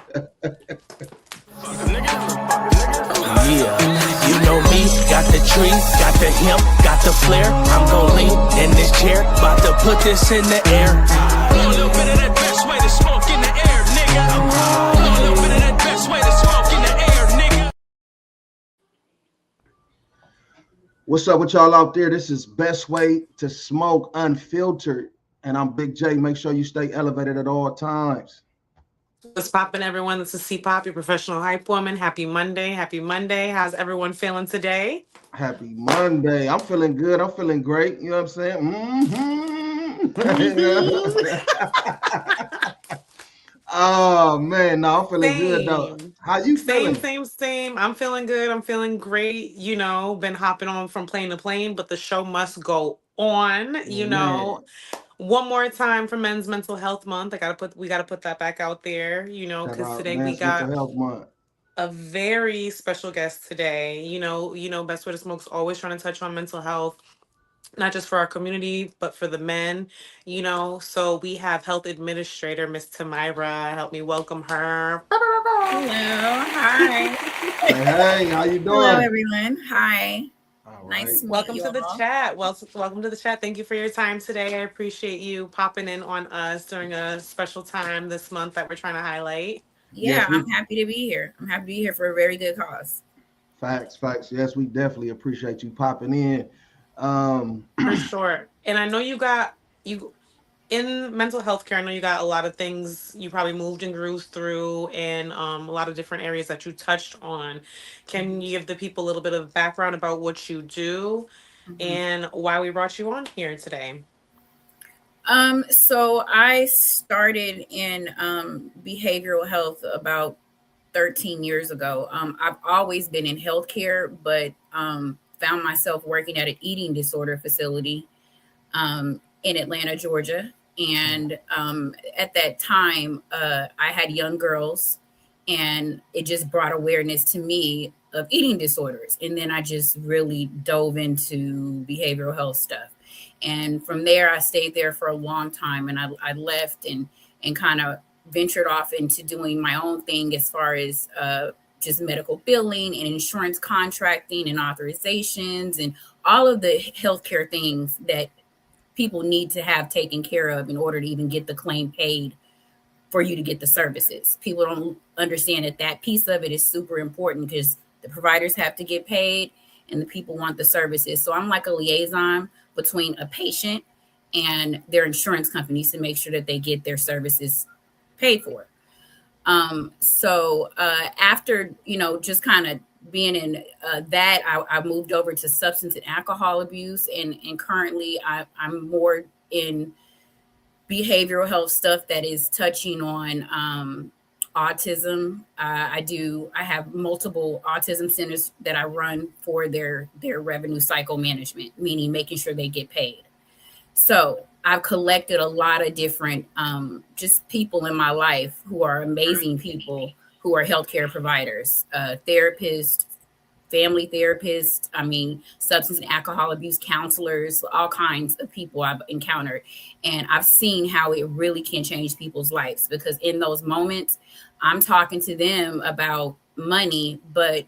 Yeah, you know me, got the tree, got the hemp, got the flare. I'm gon' lean in this chair, about to put this in the air. A little bit of that best way to smoke in the air, nigga. A little bit of that best way to smoke in the air, nigga. What's up with y'all out there? This is Best Way to Smoke Unfiltered, and I'm Big J. Make sure you stay elevated at all times. What's poppin', everyone? This is C Pop, your professional hype woman. Happy Monday. Happy Monday. How's everyone feeling today? Happy Monday. I'm feeling good. I'm feeling great. You know what I'm saying? Oh, man. No, I'm feeling good, though. How you feeling? Same. I'm feeling good. I'm feeling great. Been hopping on from plane to plane, but the show must go on, Man. One more time for Men's Mental Health Month. We gotta put that back out there, Shout because out today we Men's Mental got Health Month. a very special guest today. Best Way to Smoke's always trying to touch on mental health, not just for our community, but for the men, So we have health administrator, Miss Tamira. Help me welcome her. Hello. Hi. Hey, how you doing? Hello, everyone. Hi. All Nice to meet Welcome you to the all. chat. Welcome to the chat. Thank you for your time today. I appreciate you popping in on us during a special time this month that we're trying to highlight. Yeah, Yes, I'm happy to be here. I'm happy to be here for a very good cause. Facts. Yes, we definitely appreciate you popping in. For sure. And I know you in mental health care. I know you got a lot of things you probably moved and grew through, and a lot of different areas that you touched on. Can you give the people a little bit of background about what you do and why we brought you on here today? So I started in behavioral health about 13 years ago. I've always been in healthcare, but found myself working at an eating disorder facility in Atlanta, Georgia. And at that time, I had young girls, and it just brought awareness to me of eating disorders. And then I just really dove into behavioral health stuff. And from there, I stayed there for a long time, and I left and kind of ventured off into doing my own thing as far as just medical billing and insurance contracting and authorizations and all of the healthcare things that people need to have taken care of in order to even get the claim paid for you to get the services. People don't understand that piece of it is super important because the providers have to get paid and the people want the services. So I'm like a liaison between a patient and their insurance companies to make sure that they get their services paid for. So after, just kind of being in that, I moved over to substance and alcohol abuse. And currently I'm more in behavioral health stuff that is touching on autism. I have multiple autism centers that I run for their revenue cycle management, meaning making sure they get paid. So I've collected a lot of different just people in my life who are amazing people who are healthcare providers, therapists, family therapists, substance and alcohol abuse counselors, all kinds of people I've encountered. And I've seen how it really can change people's lives, because in those moments, I'm talking to them about money, but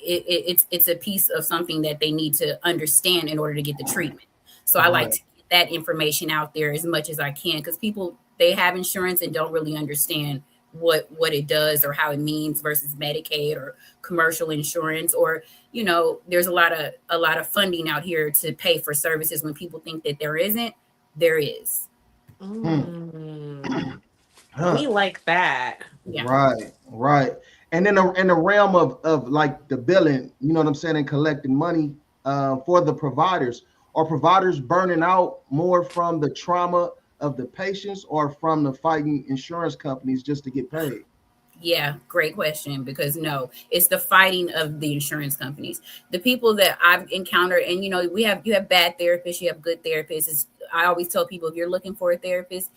it's a piece of something that they need to understand in order to get the treatment. So I like to get that information out there as much as I can, because people, they have insurance and don't really understand what it does or how it means versus Medicaid or commercial insurance, or there's a lot of funding out here to pay for services when people think that there isn't. There is. We like that. Yeah. Right. And then in the realm of like the billing, you know what I'm saying, and collecting money for the providers, are providers burning out more from the trauma of the patients or from the fighting insurance companies just to get paid? Yeah, great question, because no, it's the fighting of the insurance companies. The people that I've encountered, and you have bad therapists, you have good therapists. I always tell people, if you're looking for a therapist,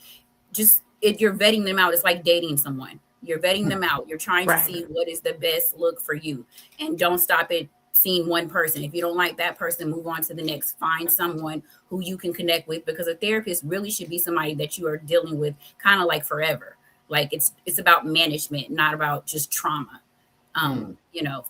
if you're vetting them out, it's like dating someone. You're vetting them out. You're trying to see what is the best look for you, and don't stop at seeing one person. If you don't like that person, move on to the next. Find someone who you can connect with, because a therapist really should be somebody that you are dealing with kind of like forever. Like it's about management, not about just trauma,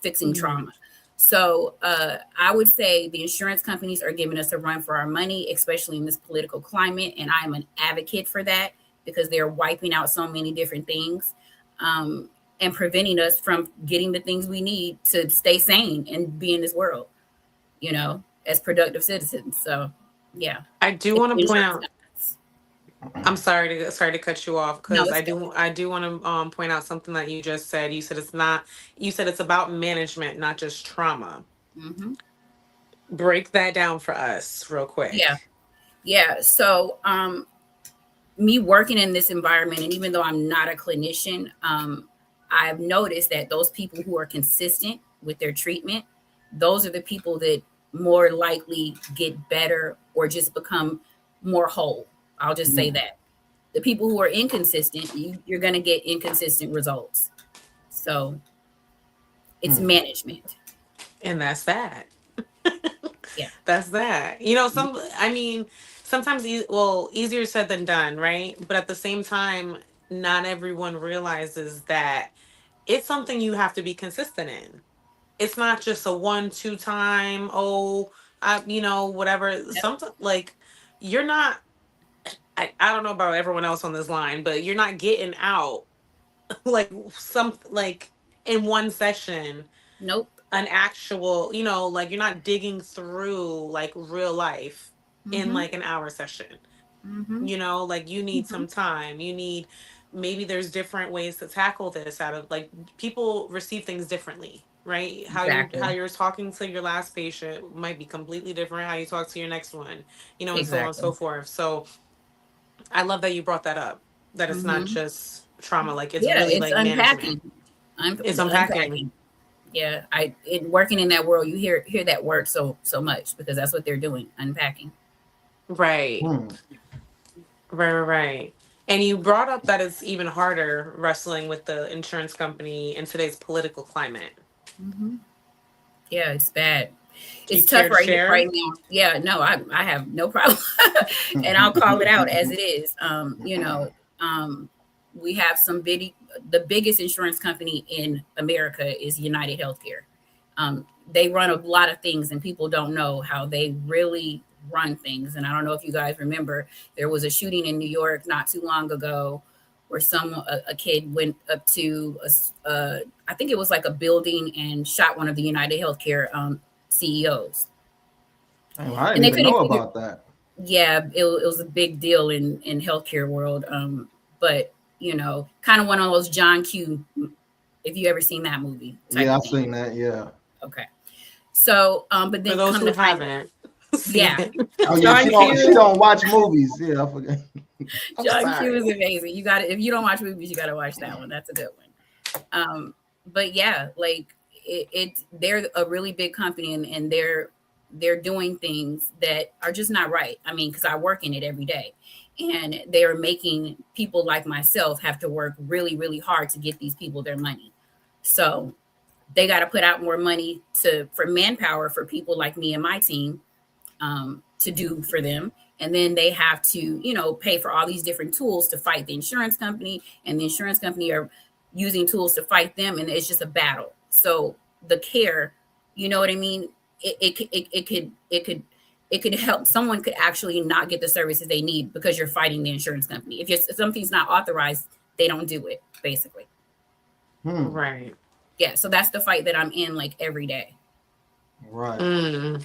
fixing trauma. So I would say the insurance companies are giving us a run for our money, especially in this political climate. And I'm an advocate for that because they're wiping out so many different things and preventing us from getting the things we need to stay sane and be in this world, as productive citizens. So, yeah. I do want to point out. I'm sorry to cut you off because I do want to point out something that you just said. You said it's about management, not just trauma. Mm-hmm. Break that down for us real quick. Yeah. So, me working in this environment, and even though I'm not a clinician, I've noticed that those people who are consistent with their treatment, those are the people that more likely get better or just become more whole. I'll just say that. The people who are inconsistent, you're going to get inconsistent results. So it's management. And that's that. Yeah. That's that. Sometimes, easier said than done, right? But at the same time, not everyone realizes that it's something you have to be consistent in. It's not just a 1-2 time, whatever. Yep. Something like you're not, I don't know about everyone else on this line, but you're not getting out like in one session. Nope. An actual, like you're not digging through like real life in like an hour session. Like you need some time. Maybe there's different ways to tackle this out of like people receive things differently, right? How you're talking to your last patient might be completely different how you talk to your next one, and so on and so forth. So I love that you brought that up, that it's not just trauma, like it's really like unpacking. It's unpacking. Yeah, working in that world, you hear that word so much because that's what they're doing, unpacking. Right. Right. And you brought up that it's even harder wrestling with the insurance company in today's political climate. Yeah, it's bad. It's tough right now. Yeah, no, I have no problem, and I'll call it out as it is. We have the biggest insurance company in America is United Healthcare. They run a lot of things and people don't know how they really run things. And I don't know if you guys remember, there was a shooting in New York not too long ago where a kid went up to, I think it was like a building and shot one of the United Healthcare CEOs. Oh, I didn't even know about that. Yeah, it was a big deal in healthcare world. But kind of one of those John Q, if you ever seen that movie. Yeah, I've seen that. Yeah. Okay. So, but then for those who haven't, yeah. Oh yeah, she don't watch movies. Yeah, I forget. John Q is amazing. You got it. If you don't watch movies, you got to watch that one. That's a good one. But yeah, like they're a really big company and they're doing things that are just not right. I mean, because I work in it every day. And they are making people like myself have to work really, really hard to get these people their money. So they got to put out more money for manpower for people like me and my team to do for them. And then they have to, pay for all these different tools to fight the insurance company. And the insurance company are using tools to fight them. And it's just a battle. So the care, you know what I mean? It could help. Someone could actually not get the services they need because you're fighting the insurance company. If something's not authorized, they don't do it, basically. Right. Yeah. So that's the fight that I'm in like every day. Right.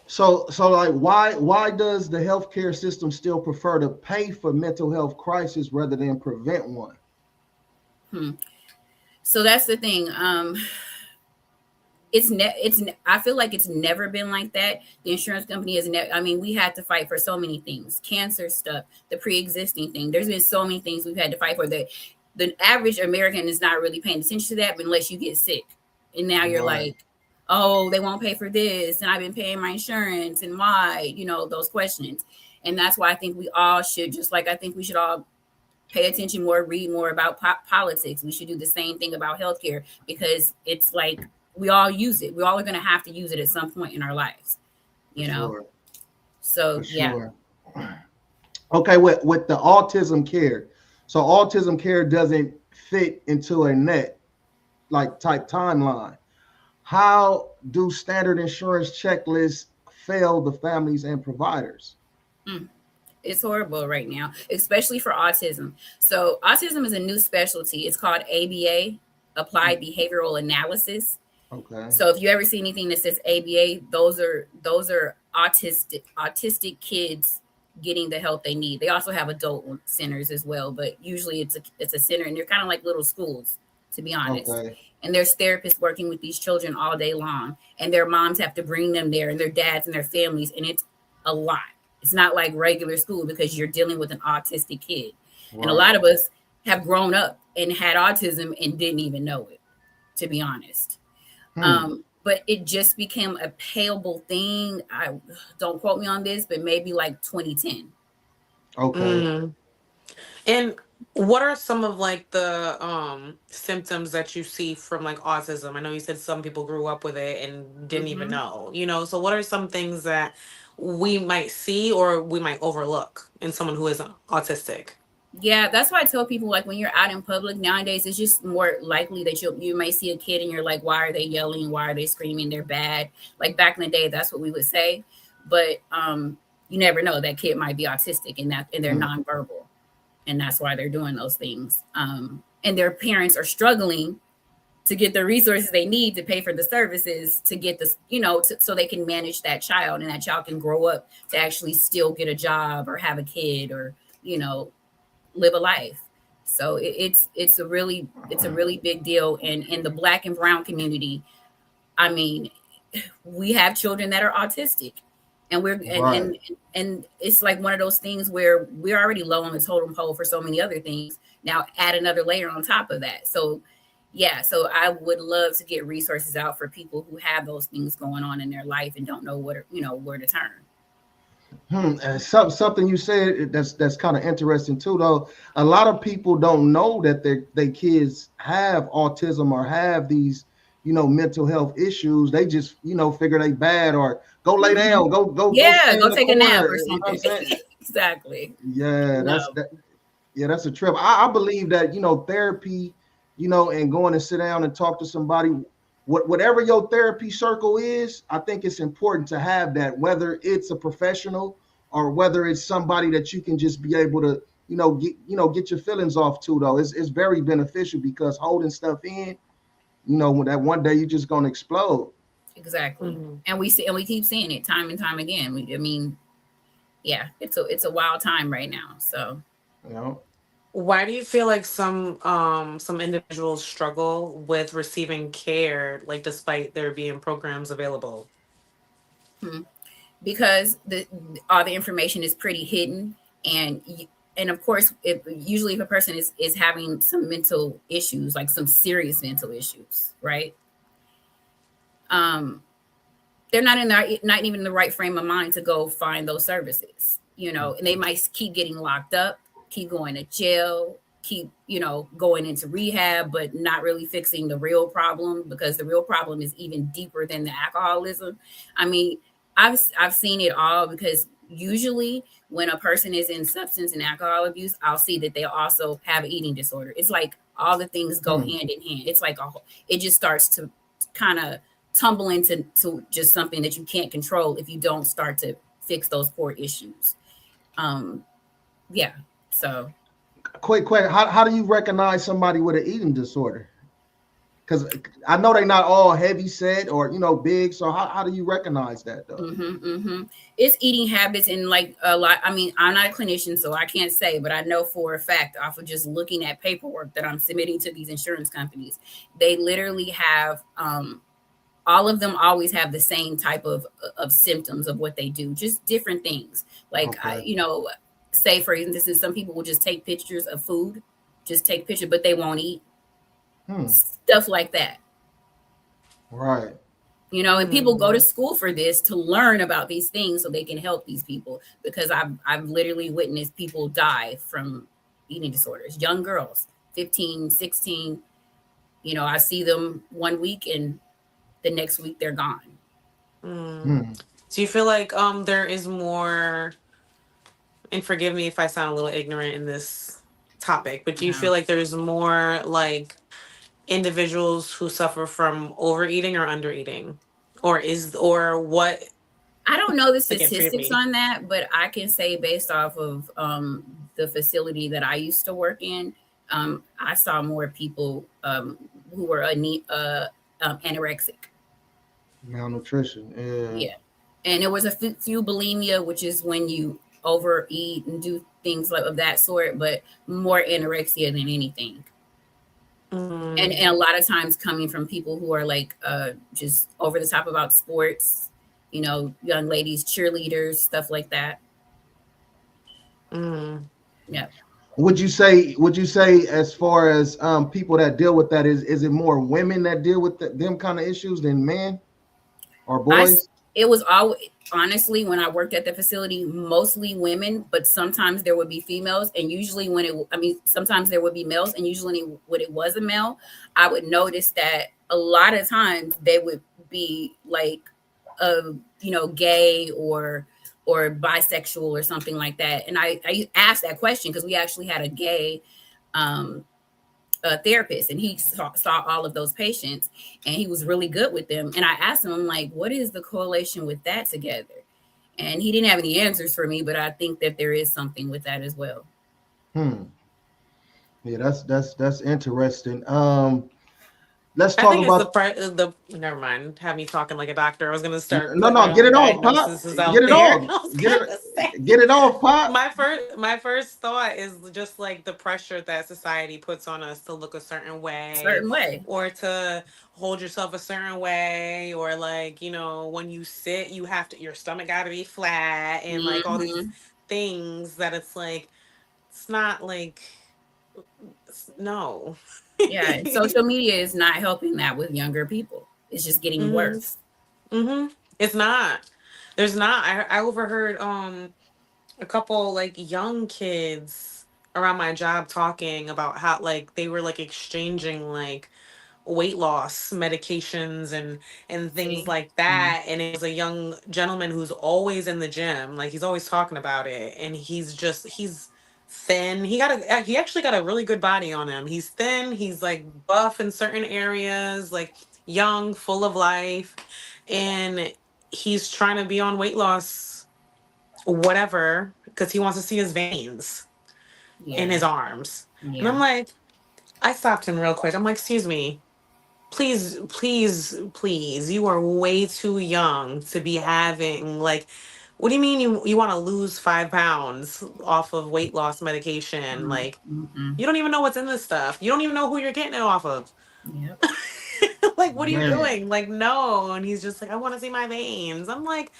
So like why does the healthcare system still prefer to pay for mental health crisis rather than prevent one? So that's the thing. I feel like it's never been like that. The insurance company has never, we had to fight for so many things, cancer stuff, the pre-existing thing. There's been so many things we've had to fight for that the average American is not really paying attention to that unless you get sick. And now you're like, oh, they won't pay for this. And I've been paying my insurance and why, those questions. And that's why I think we all should, just like I think we should all pay attention more, read more about politics. We should do the same thing about healthcare because it's like, we all use it. We all are going to have to use it at some point in our lives, Sure. So, yeah. Okay, with the autism care, So autism care doesn't fit into a net like type timeline. How do standard insurance checklists fail the families and providers? Mm. It's horrible right now, especially for autism. So autism is a new specialty. It's called ABA, Applied Behavioral Analysis. Okay. So if you ever see anything that says ABA, those are autistic kids getting the help they need. They also have adult centers as well, but usually it's a center, and they're kind of like little schools, to be honest. Okay. And there's therapists working with these children all day long, and their moms have to bring them there, and their dads and their families, and it's a lot. It's not like regular school because you're dealing with an autistic kid. And a Right. lot of us have grown up and had autism and didn't even know it, to be honest. But it just became a payable thing. I don't quote me on this, but maybe like 2010. Okay. Mm. And what are some of like the symptoms that you see from like autism? I know you said some people grew up with it and didn't even Mm-hmm. know, you know, so what are some things that we might see or we might overlook in someone who is autistic? Yeah, that's why I tell people, like, when you're out in public nowadays, it's just more likely that you may see a kid and you're like, why are they yelling? Why are they screaming? They're bad. Like back in the day, that's what we would say. But you never know. That kid might be autistic and they're nonverbal. And that's why they're doing those things. And their parents are struggling to get the resources they need to pay for the services to get this, so they can manage that child, and that child can grow up to actually still get a job or have a kid or, live a life. So it's a really big deal. And in the Black and brown community, I mean, we have children that are autistic, and Right. and it's like one of those things where we're already low on the totem pole for so many other things. Now add another layer on top of that. So yeah, so I would love to get resources out for people who have those things going on in their life and don't know where to turn. And something you said that's kind of interesting too, though. A lot of people don't know that their kids have autism or have these, mental health issues. They just, figure they bad or go lay down, go Yeah, stay in go the take a nap corner. or You know what I'm something. saying? Exactly. Yeah, No. that's a trip. I believe that, therapy, and going and sit down and talk to somebody, whatever your therapy circle is, I think it's important to have that, whether it's a professional or whether it's somebody that you can just be able to, get your feelings off to, though. It's very beneficial because holding stuff in, when that one day you're just gonna explode. Exactly. Mhm. And we keep seeing it time and time again. I mean, yeah, it's a wild time right now. So You know. Why do you feel like some individuals struggle with receiving care, like despite there being programs available? because all the information is pretty hidden, and of course, usually if a person is having some mental issues, like some serious mental issues, right? Um, they're not even in the right frame of mind to go find those services, and they might keep getting locked up, keep going to jail, keep going into rehab, but not really fixing the real problem, because the real problem is even deeper than the alcoholism. I mean, I've seen it all, because usually when a person is in substance and alcohol abuse, I'll see that they also have an eating disorder. It's like all the things go hand in hand. It's like it just starts to kind of tumble into just something that you can't control if you don't start to fix those core issues. Um, yeah. So Quick question: how do you recognize somebody with an eating disorder? Because I know they're not all heavy set or big. So how do you recognize that, though? it's eating habits, and like a lot. I mean, I'm not a clinician, so I can't say, but I know for a fact off of just looking at paperwork that I'm submitting to these insurance companies, they literally have all of them always have the same type of symptoms of what they do, just different things. Like Okay. say for instance, some people will just take pictures of food, just take pictures, but they won't eat. Stuff like that. Right. And people go to school for this to learn about these things so they can help these people, because I've literally witnessed people die from eating disorders, young girls, 15, 16. I see them one week and the next week they're gone. Do you feel like there is more, and forgive me if I sound a little ignorant in this topic, but do you Yeah. feel like there's more like individuals who suffer from overeating or undereating, or what? I don't know the Again, forgive statistics me. on that, but I can say based off of the facility that I used to work in, I saw more people who were anorexic. Malnutrition. Yeah. Yeah. And there was a few bulimia, which is when you overeat and do things like of that sort, but more anorexia than anything. And Mm, a lot of times coming from people who are like just over the top about sports, you know, young ladies, cheerleaders, stuff like that. mm. Yeah. Would you say as far as people that deal with that, is it more women that deal with them kind of issues than men or I boys? it was always honestly when I worked at the facility, mostly women, but sometimes there would be females, and usually sometimes there would be males, and usually when it was a male, I would notice that a lot of times they would be like gay or bisexual or something like that. And I asked that question because we actually had a gay therapist, and he saw all of those patients, and he was really good with them. And I asked him, I'm like, what is the correlation with that together? And he didn't have any answers for me, but I think that there is something with that as well. Yeah, that's interesting. Let's I talk think it's about the never mind. Have me talking like a doctor. I was gonna start no, putting no, my get own it off, Pop. diagnoses Get out it there. off. I was Get gonna say. get it off, Pop. My first thought is just like the pressure that society puts on us to look a certain way, Certain way. or to hold yourself a certain way, or like, when you sit you have to, your stomach got to be flat, and like all these Hmm. things that it's like, it's not like, no. Yeah, and social media is not helping that with younger people. It's just getting Hmm. worse. Hmm. It's not. There's not. I overheard a couple like young kids around my job talking about how like they were like exchanging like weight loss medications and things See? like that, and it was a young gentleman who's always in the gym, like he's always talking about it, and he's thin. He actually got a really good body on him. He's thin, he's like buff in certain areas, like young, full of life, and he's trying to be on weight loss whatever because he wants to see his veins in Yeah. his arms. And I'm Yeah. like, I stopped him real quick. I'm like, excuse me, please, please, please, you are way too young to be having like, what do you mean you want to lose 5 pounds off of weight loss medication? Like, Mm-hmm. you don't even know what's in this stuff. You don't even know who you're getting it off of. Yep. Like, what are you Man, doing? Like, no. And he's just like, I want to see my veins. I'm like,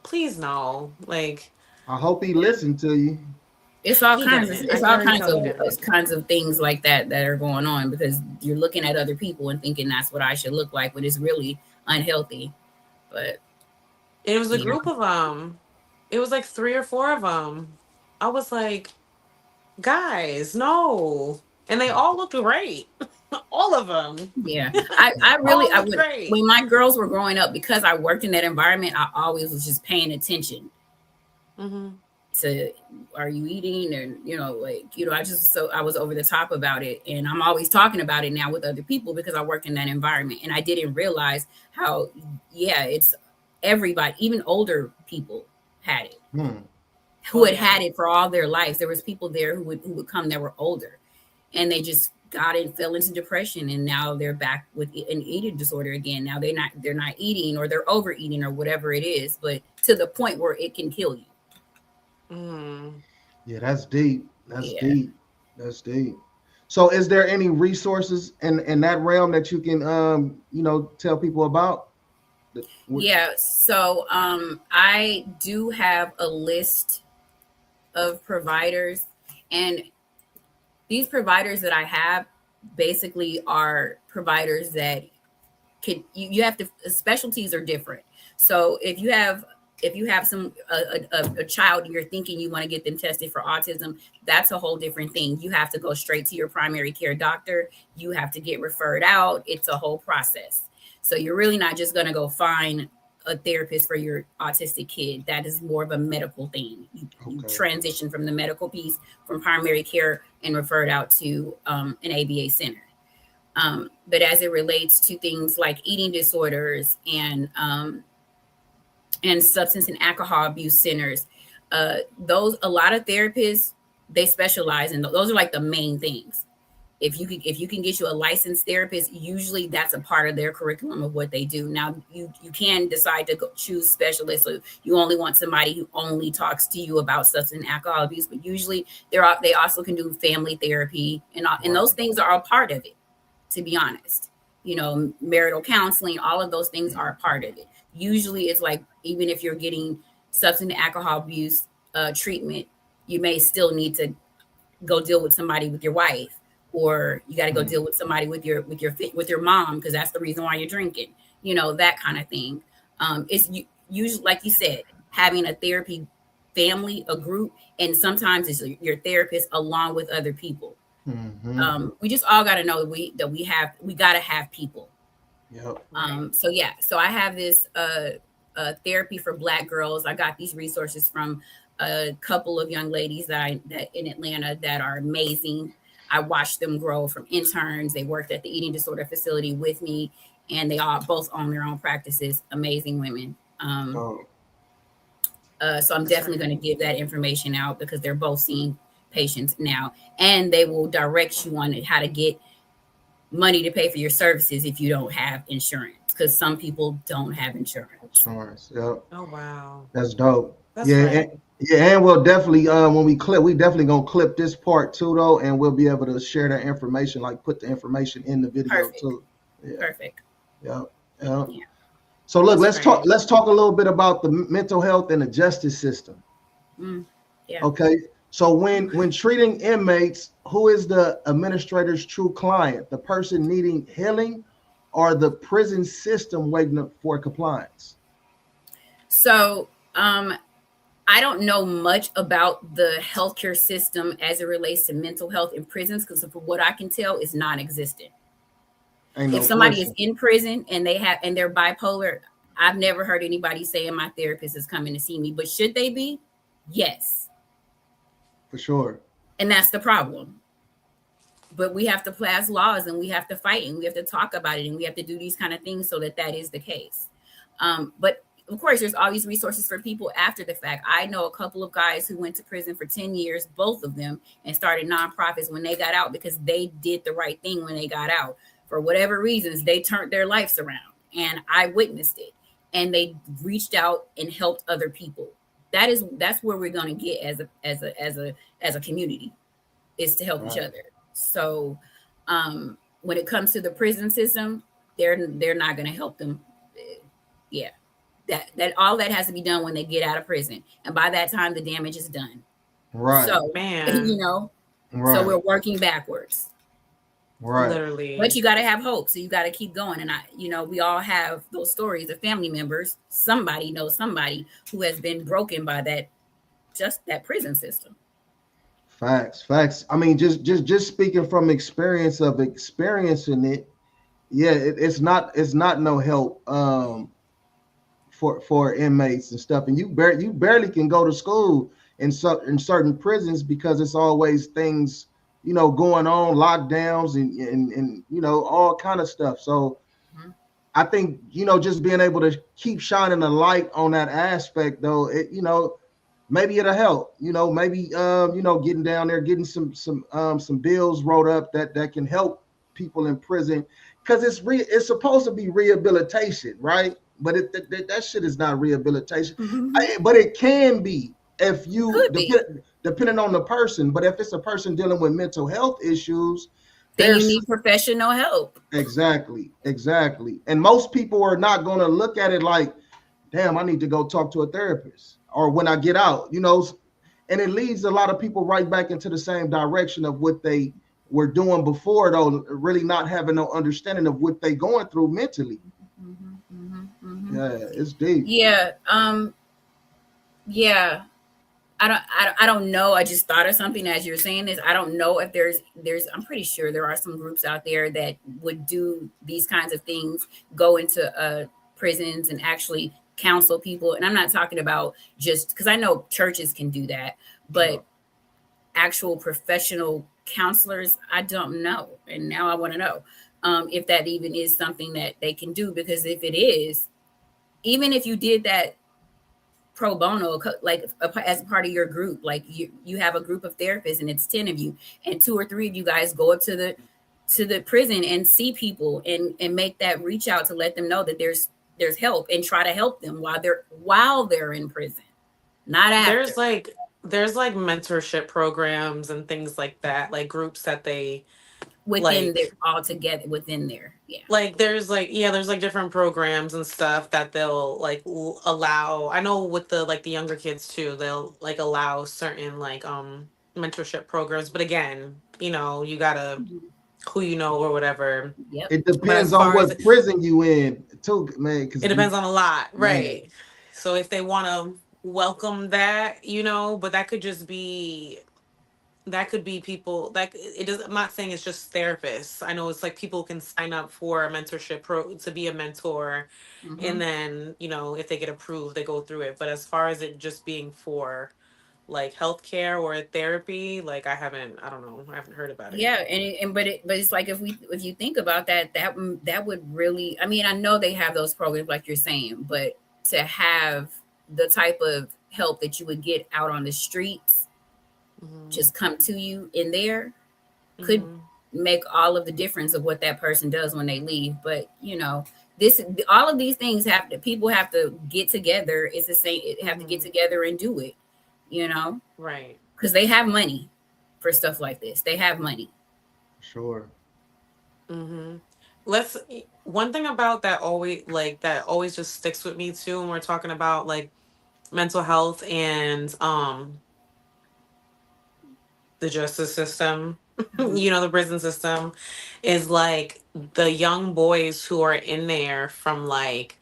please no. Like, I hope he listened to you. It's all he kinds of didn't. I it's can all already kinds tell of he didn't. those kinds of things like that are going on because you're looking at other people and thinking that's what I should look like, but it's really unhealthy. But It was a yeah, group of them. It was like 3 or 4 of them. I was like, guys, no. And they all looked great. All of them. yeah. I really All I looked would great. when my girls were growing up because I worked in that environment, I always was just paying attention Hmm. to are you eating and I was over the top about it, and I'm always talking about it now with other people because I work in that environment, and I didn't realize how it's everybody, even older people had it, Hmm. who Oh, had yeah. it for all their lives. There was people there who would come that were older, and they just fell into depression, and now they're back with an eating disorder again. Now they're not eating, or they're overeating, or whatever it is, but to the point where it can kill you. Mm. Yeah, that's deep. That's Yeah. deep. That's deep. So, is there any resources in that realm that you can tell people about? Yeah, so I do have a list of providers, and these providers that I have basically are providers that you have to, specialties are different. So if you have a child and you're thinking you want to get them tested for autism, that's a whole different thing. You have to go straight to your primary care doctor. You have to get referred out. It's a whole process. So you're really not just going to go find a therapist for your autistic kid. That is more of a medical thing. You transition from the medical piece from primary care and refer it out to an ABA center. But as it relates to things like eating disorders and substance and alcohol abuse centers, a lot of therapists, they specialize in those are like the main things. If you can get you a licensed therapist, usually that's a part of their curriculum of what they do. Now you can decide to choose specialists, so you only want somebody who only talks to you about substance and alcohol abuse, but usually they also can do family therapy and those things are a part of it, to be honest. Marital counseling, all of those things are a part of it. Usually it's like, even if you're getting substance and alcohol abuse treatment, you may still need to go deal with somebody with your wife, or you got to go deal with somebody with your mom, because that's the reason why you're drinking, that kind of thing. It's usually, like you said, having a therapy family, a group, and sometimes it's your therapist along with other people. We just all got to know that we got to have people. Yep. So I have this therapy for Black girls. I got these resources from a couple of young ladies that in Atlanta that are amazing. I watched them grow from interns. They worked at the eating disorder facility with me, and they all both own their own practices. Amazing women. So I'm definitely going to give that information out, because they're both seeing patients now, and they will direct you on how to get money to pay for your services if you don't have insurance, because some people don't have insurance. Yep. Oh wow, that's dope. That's and we'll definitely when we definitely gonna clip this part too, though, and we'll be able to share that information, like put the information in the video. Perfect. Too. Yeah. Perfect. Yeah. So look, let's talk a little bit about the mental health and the justice system. Yeah. Okay. So when treating inmates, who is the administrator's true client? The person needing healing, or the prison system waiting up for compliance? So I don't know much about the healthcare system as it relates to mental health in prisons, because from what I can tell, it's non-existent. If somebody is in prison and they're bipolar, I've never heard anybody saying my therapist is coming to see me. But should they be? Yes. For sure. And that's the problem. But we have to pass laws, and we have to fight, and we have to talk about it, and we have to do these kind of things so that is the case. But of course, there's all these resources for people after the fact. I know a couple of guys who went to prison for 10 years, both of them, and started nonprofits when they got out, because they did the right thing when they got out. For whatever reasons, they turned their lives around, and I witnessed it. And they reached out and helped other people. That's where we're going to get as a community, is to help each other. So when it comes to the prison system, they're not going to help them. Yeah. That all that has to be done when they get out of prison, and by that time the damage is done. Right. So man, Right. So we're working backwards. Right. Literally. But you got to have hope, so you got to keep going. And we all have those stories of family members. Somebody knows somebody who has been broken by that prison system. Facts. I mean, just speaking from experience of experiencing it, yeah, it's not no help for inmates and stuff. And you barely can go to school in certain prisons, because it's always things going on, lockdowns and all kind of stuff. So I think just being able to keep shining a light on that aspect, though, maybe it'll help. Maybe getting down there, getting some bills wrote up that can help people in prison, because it's supposed to be rehabilitation, right? But that shit is not rehabilitation. But it can be if you depending on the person. But if it's a person dealing with mental health issues, then you need professional help. Exactly. And most people are not going to look at it like, damn, I need to go talk to a therapist, or when I get out, and it leads a lot of people right back into the same direction of what they were doing before, though, really not having no understanding of what they going through mentally. Yeah, it's deep. Yeah. Yeah. I don't know. I just thought of something as you're saying this. I don't know if there's I'm pretty sure there are some groups out there that would do these kinds of things, go into prisons and actually counsel people. And I'm not talking about just because I know churches can do that, but actual professional counselors, I don't know. And now I want to know if that even is something that they can do, because if it is, even if you did that pro bono, like as part of your group, like you have a group of therapists and it's 10 of you, and 2 or 3 of you guys go up to the prison and see people and make that reach out to let them know that there's help, and try to help them while they're in prison, not after. There's like mentorship programs and things like that, like groups that they within there, all together within there. Yeah. Like there's different programs and stuff that they'll like allow. I know with the younger kids too, they'll like allow certain like mentorship programs. But again, you gotta who you know or whatever. Yep. It depends on what prison you in too, man. It depends on a lot, right? Man. So if they want to welcome that, but that could just be. That could be people that it does. I'm not saying it's just therapists. I know it's like people can sign up for a mentorship to be a mentor, and then if they get approved, they go through it. But as far as it just being for like healthcare or therapy, like I haven't heard about it. Yeah, but it's like if you think about that would really. I mean, I know they have those programs like you're saying, but to have the type of help that you would get out on the streets. Just come to you in there could make all of the difference of what that person does when they leave. But all of these things people have to get together. It's the same. Have to get together and do it. Right? Because they have money for stuff like this. They have money. Sure. One thing about that always just sticks with me too when we're talking about like mental health and the justice system, the prison system, is like the young boys who are in there from like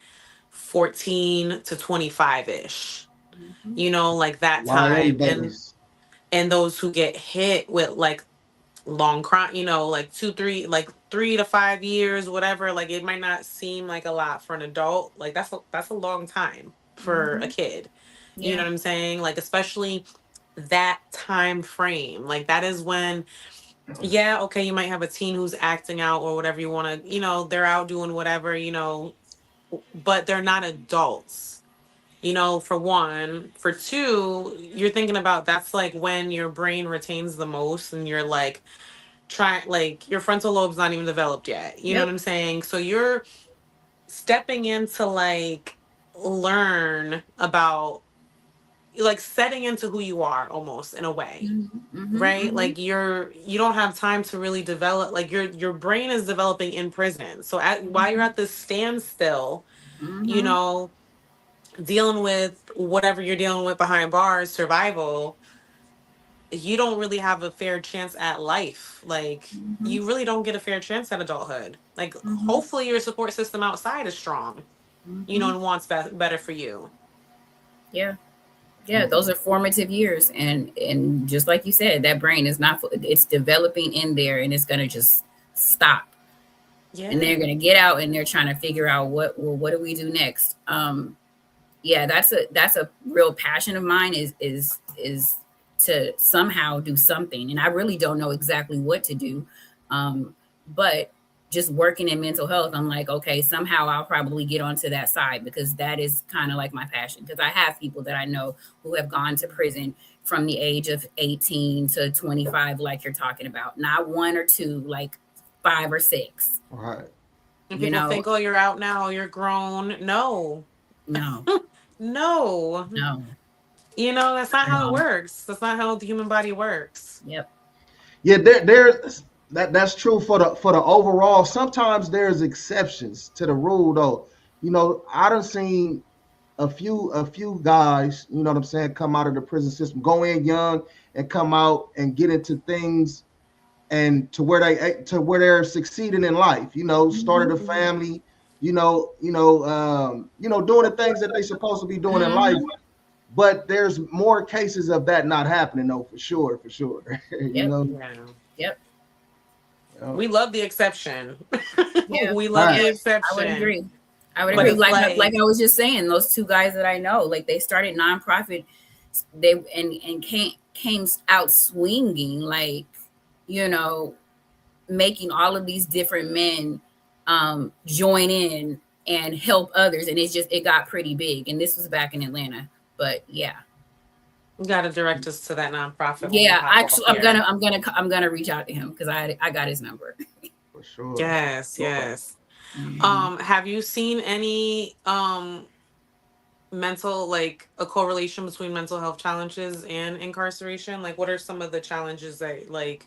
14 to 25-ish, like that time. And those who get hit with like long crime, like 3 to 5 years, whatever, like it might not seem like a lot for an adult. Like that's a long time for a kid. You know what I'm saying? Like, especially that time frame, like that is when okay, you might have a teen who's acting out or whatever you want to, they're out doing whatever, but they're not adults, for one. For two, you're thinking about that's like when your brain retains the most, and you're like your frontal lobe's not even developed yet, know what I'm saying? So you're stepping into like learn about like setting into who you are almost in a way, right? Like you don't have time to really develop, like your brain is developing in prison. So while you're at this standstill, dealing with whatever you're dealing with behind bars, survival, you don't really have a fair chance at life. Like you really don't get a fair chance at adulthood. Like hopefully your support system outside is strong, and wants better for you. Yeah, those are formative years, and just like you said, that brain is it's developing in there, and it's gonna just stop. And they're gonna get out, and they're trying to figure out what do we do next. That's a real passion of mine is to somehow do something, and I really don't know exactly what to do, but just working in mental health, I'm like, okay, somehow I'll probably get onto that side, because that is kind of like my passion. Because I have people that I know who have gone to prison from the age of 18 to 25, like you're talking about. Not 1 or 2, like 5 or 6. All right. And people think, oh, you're out now, you're grown. No. No. No. That's not how it works. That's not how the human body works. Yep. Yeah, there's that's true for the overall. Sometimes there's exceptions to the rule, though. I done seen a few guys, come out of the prison system, go in young and come out and get into things, and to where they're succeeding in life. Started a family, doing the things that they're supposed to be doing in life. But there's more cases of that not happening, though, for sure. Yep. We love the exception. Yeah. We love the exception. I would agree. I would But agree. it's Like I was just saying, those two guys that I know, like they started nonprofit, they and came out swinging, like, you know, making all of these different men join in and help others, and it got pretty big. And this was back in Atlanta, but yeah. You got to direct us to that nonprofit. Yeah, actually, I'm gonna reach out to him because I got his number. For sure. Yes, yes. Mhm. Have you seen any mental, like a correlation between mental health challenges and incarceration? Like, what are some of the challenges that like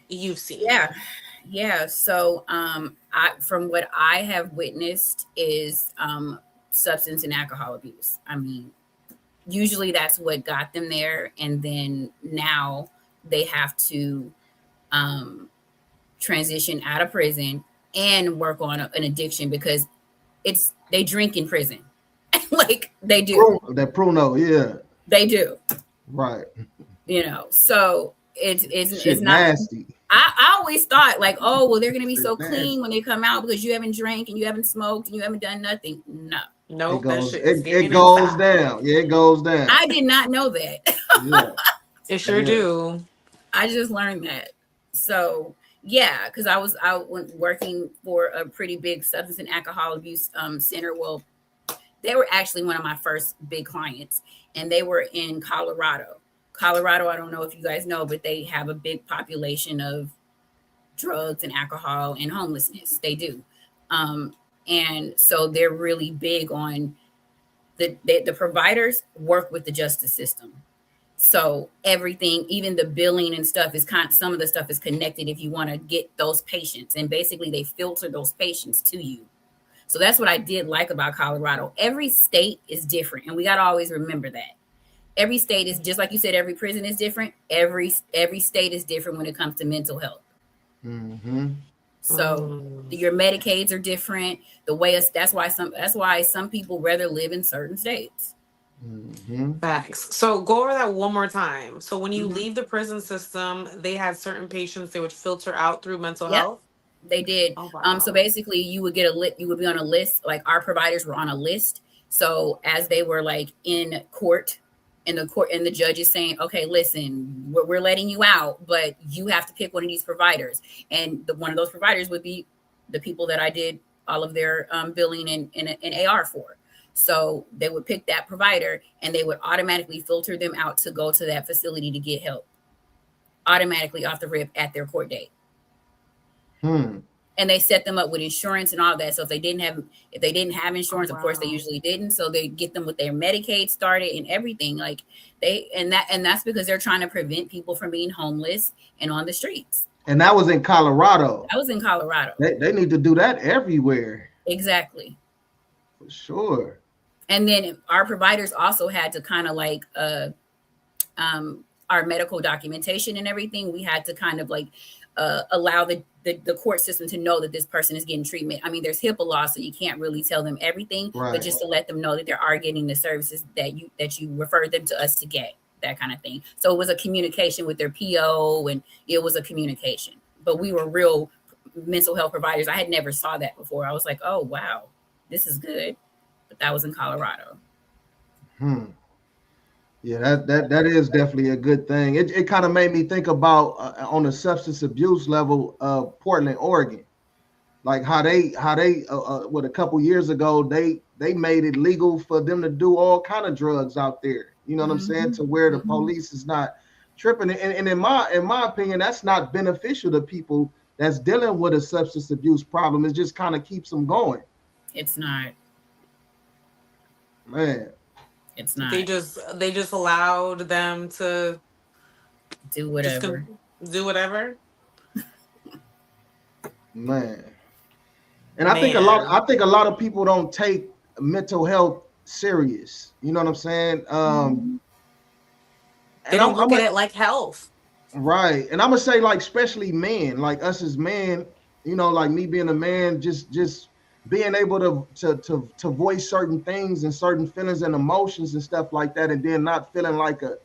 you've seen? Yeah. So, I from what I have witnessed is substance and alcohol abuse. I mean, usually that's what got them there, and then now they have to transition out of prison and work on an addiction because they drink in prison. Like they do. That Pruno, yeah. They do. Right. You know, so it's Shit not nasty. I always thought like, oh well, they're gonna be so Shit clean nasty. when they come out because you haven't drank and you haven't smoked and you haven't done nothing. No. Nope, It that goes, shit is it goes inside. down. Yeah, it goes down. I did not know that. Yeah. It sure Yeah. do. I just learned that. So yeah, because I went working for a pretty big substance and alcohol abuse center. Well, they were actually one of my first big clients, and they were in Colorado. Colorado, I don't know if you guys know, but they have a big population of drugs and alcohol and homelessness. They do. And so they're really big on the providers work with the justice system. So everything, even the billing and stuff some of the stuff is connected if you want to get those patients. And basically they filter those patients to you. So that's what I did like about Colorado. Every state is different. And we got to always remember that. Every state is just like you said, every prison is different. Every state is different when it comes to mental health. Mm-hmm. So your Medicaids are different. That's why some people rather live in certain states. Mm-hmm. Facts. So go over that one more time. So when you Mhm. leave the prison system, they had certain patients they would filter out through mental Yep. health. They did. Oh, wow. So basically you would get you would be on a list, like our providers were on a list. So as they were like in court, and the judge is saying, okay, listen, we're letting you out, but you have to pick one of these providers. And one of those providers would be the people that I did all of their billing and AR for. So they would pick that provider and they would automatically filter them out to go to that facility to get help automatically off the rip at their court date. And they set them up with insurance and all that. So if they didn't have insurance, of course they usually didn't. So they get them with their Medicaid started and everything. Like that's because they're trying to prevent people from being homeless and on the streets. And that was in Colorado. That was in Colorado. They need to do that everywhere. Exactly. For sure. And then our providers also had to kind of like our medical documentation and everything. We had to kind of like allow the court system to know that this person is getting treatment. I mean, there's HIPAA law, so you can't really tell them everything, right. But just to let them know that they are getting the services that you referred them to us to get, that kind of thing. So it was a communication with their PO, and it was a communication. But we were real mental health providers. I had never saw that before. I was like, oh wow, this is good. But that was in Colorado. Yeah, that is definitely a good thing. It kind of made me think about on a substance abuse level of Portland, Oregon, like how they what a couple years ago they made it legal for them to do all kind of drugs out there. You know what I'm saying? To where the police is not tripping. And in my opinion, that's not beneficial to people that's dealing with a substance abuse problem. It just kind of keeps them going. It's not. Man. It's not. They just allowed them to do whatever. Do whatever. Man. And I think a lot of people don't take mental health serious. You know what I'm saying? They don't look at it like health. Right. And I'm gonna say, like, especially men, like us as men, you know, like me being a man, just being able to voice certain things and certain feelings and emotions and stuff like that, and then not feeling like a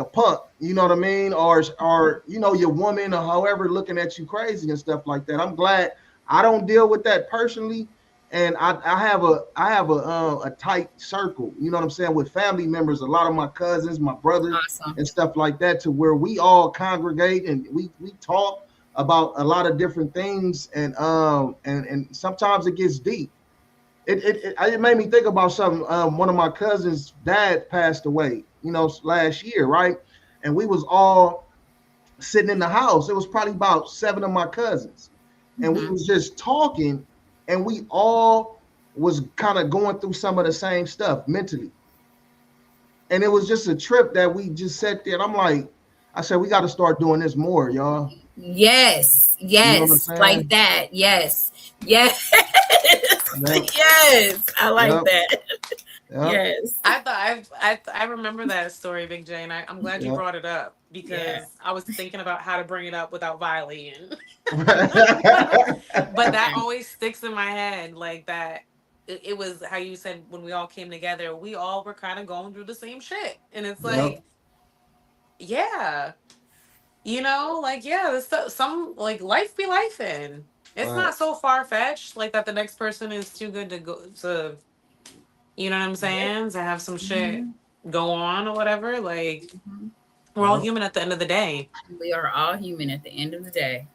punk, you know what I mean? Or you know, your woman or however looking at you crazy and stuff like that. I'm glad I don't deal with that personally, and I have a tight circle. You know what I'm saying, with family members, a lot of my cousins, my brothers, Awesome. and stuff like that, to where we all congregate and we talk about a lot of different things, and sometimes it gets deep. It made me think about something. One of my cousins' dad passed away, you know, last year, right? And we was all sitting in the house. It was probably about 7 of my cousins, and we was just talking, and we all was kind of going through some of the same stuff mentally. And it was just a trip that we just sat there. And I'm like, I said, we got to start doing this more, y'all. Yes, You know what I'm yes, saying? like that. Yes, yes, Yep. yes. I like Yep. that. Yep. Yes. I remember that story, Big J, and I'm glad you Yep. brought it up because Yeah. I was thinking about how to bring it up without violating. But But that always sticks in my head, like that. It was how you said when we all came together, we all were kind of going through the same shit, and it's like, yeah, you know, like yeah, this some like life be life in. It's not so far fetched like that. The next person is too good to go to. You know what I'm saying? To have some shit go on or whatever. Like, we're all human at the end of the day. We are all human at the end of the day.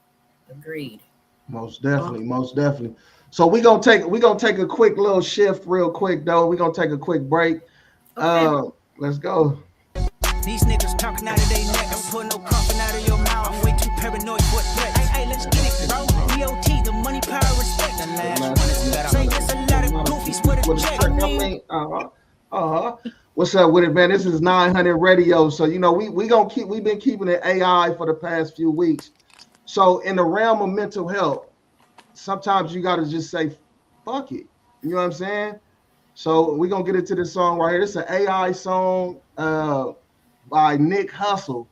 Agreed. Most definitely, most definitely. So we're gonna take a quick little shift real quick though. We're gonna take a quick break. Okay. Let's go. These niggas talking out of their neck. I'm putting no coughing out of your mouth. I'm way too paranoid for threats. Hey, let's get it, bro. DOT, the money, power, respect. The last one is better. Say it's a lot of goofies with a check. What's up with it, man? This is 900 Radio. So you know we've been keeping it AI for the past few weeks. So in the realm of mental health, sometimes you gotta just say fuck it. You know what I'm saying? So we're gonna get into this song right here. This is an AI song by Nick Hustle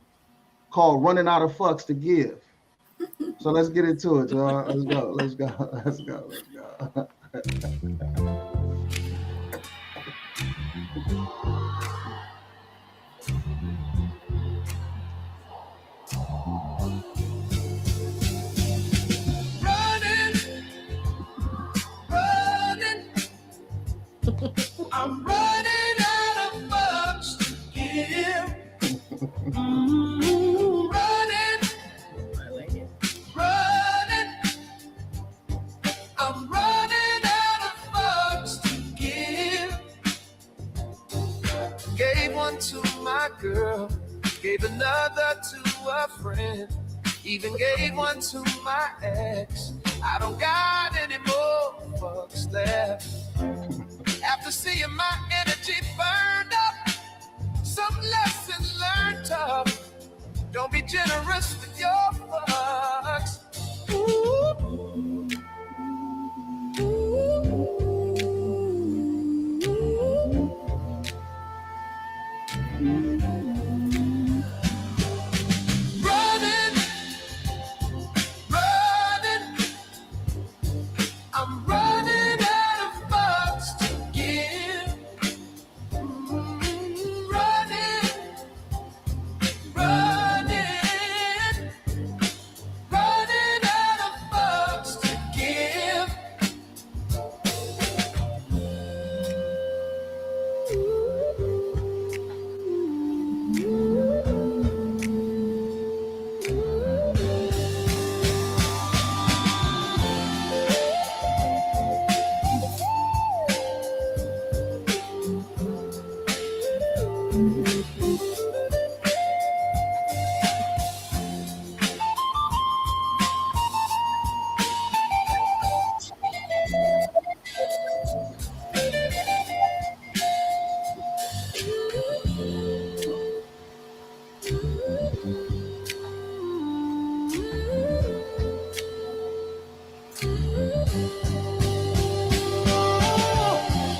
called "Running Out of Fucks to Give." So let's get into it, y'all. Let's go. Let's go. Let's go. Let's go. I'm running out of fucks to give. Running. I'm running out of fucks to give. Gave one to my girl, gave another to a friend, even gave one to my ex. I don't got any more fucks left. After seeing my energy burned up, some lessons learned tough. Don't be generous with your fucks. Ooh. I'm running out of fucks to give. Running out of fucks to give.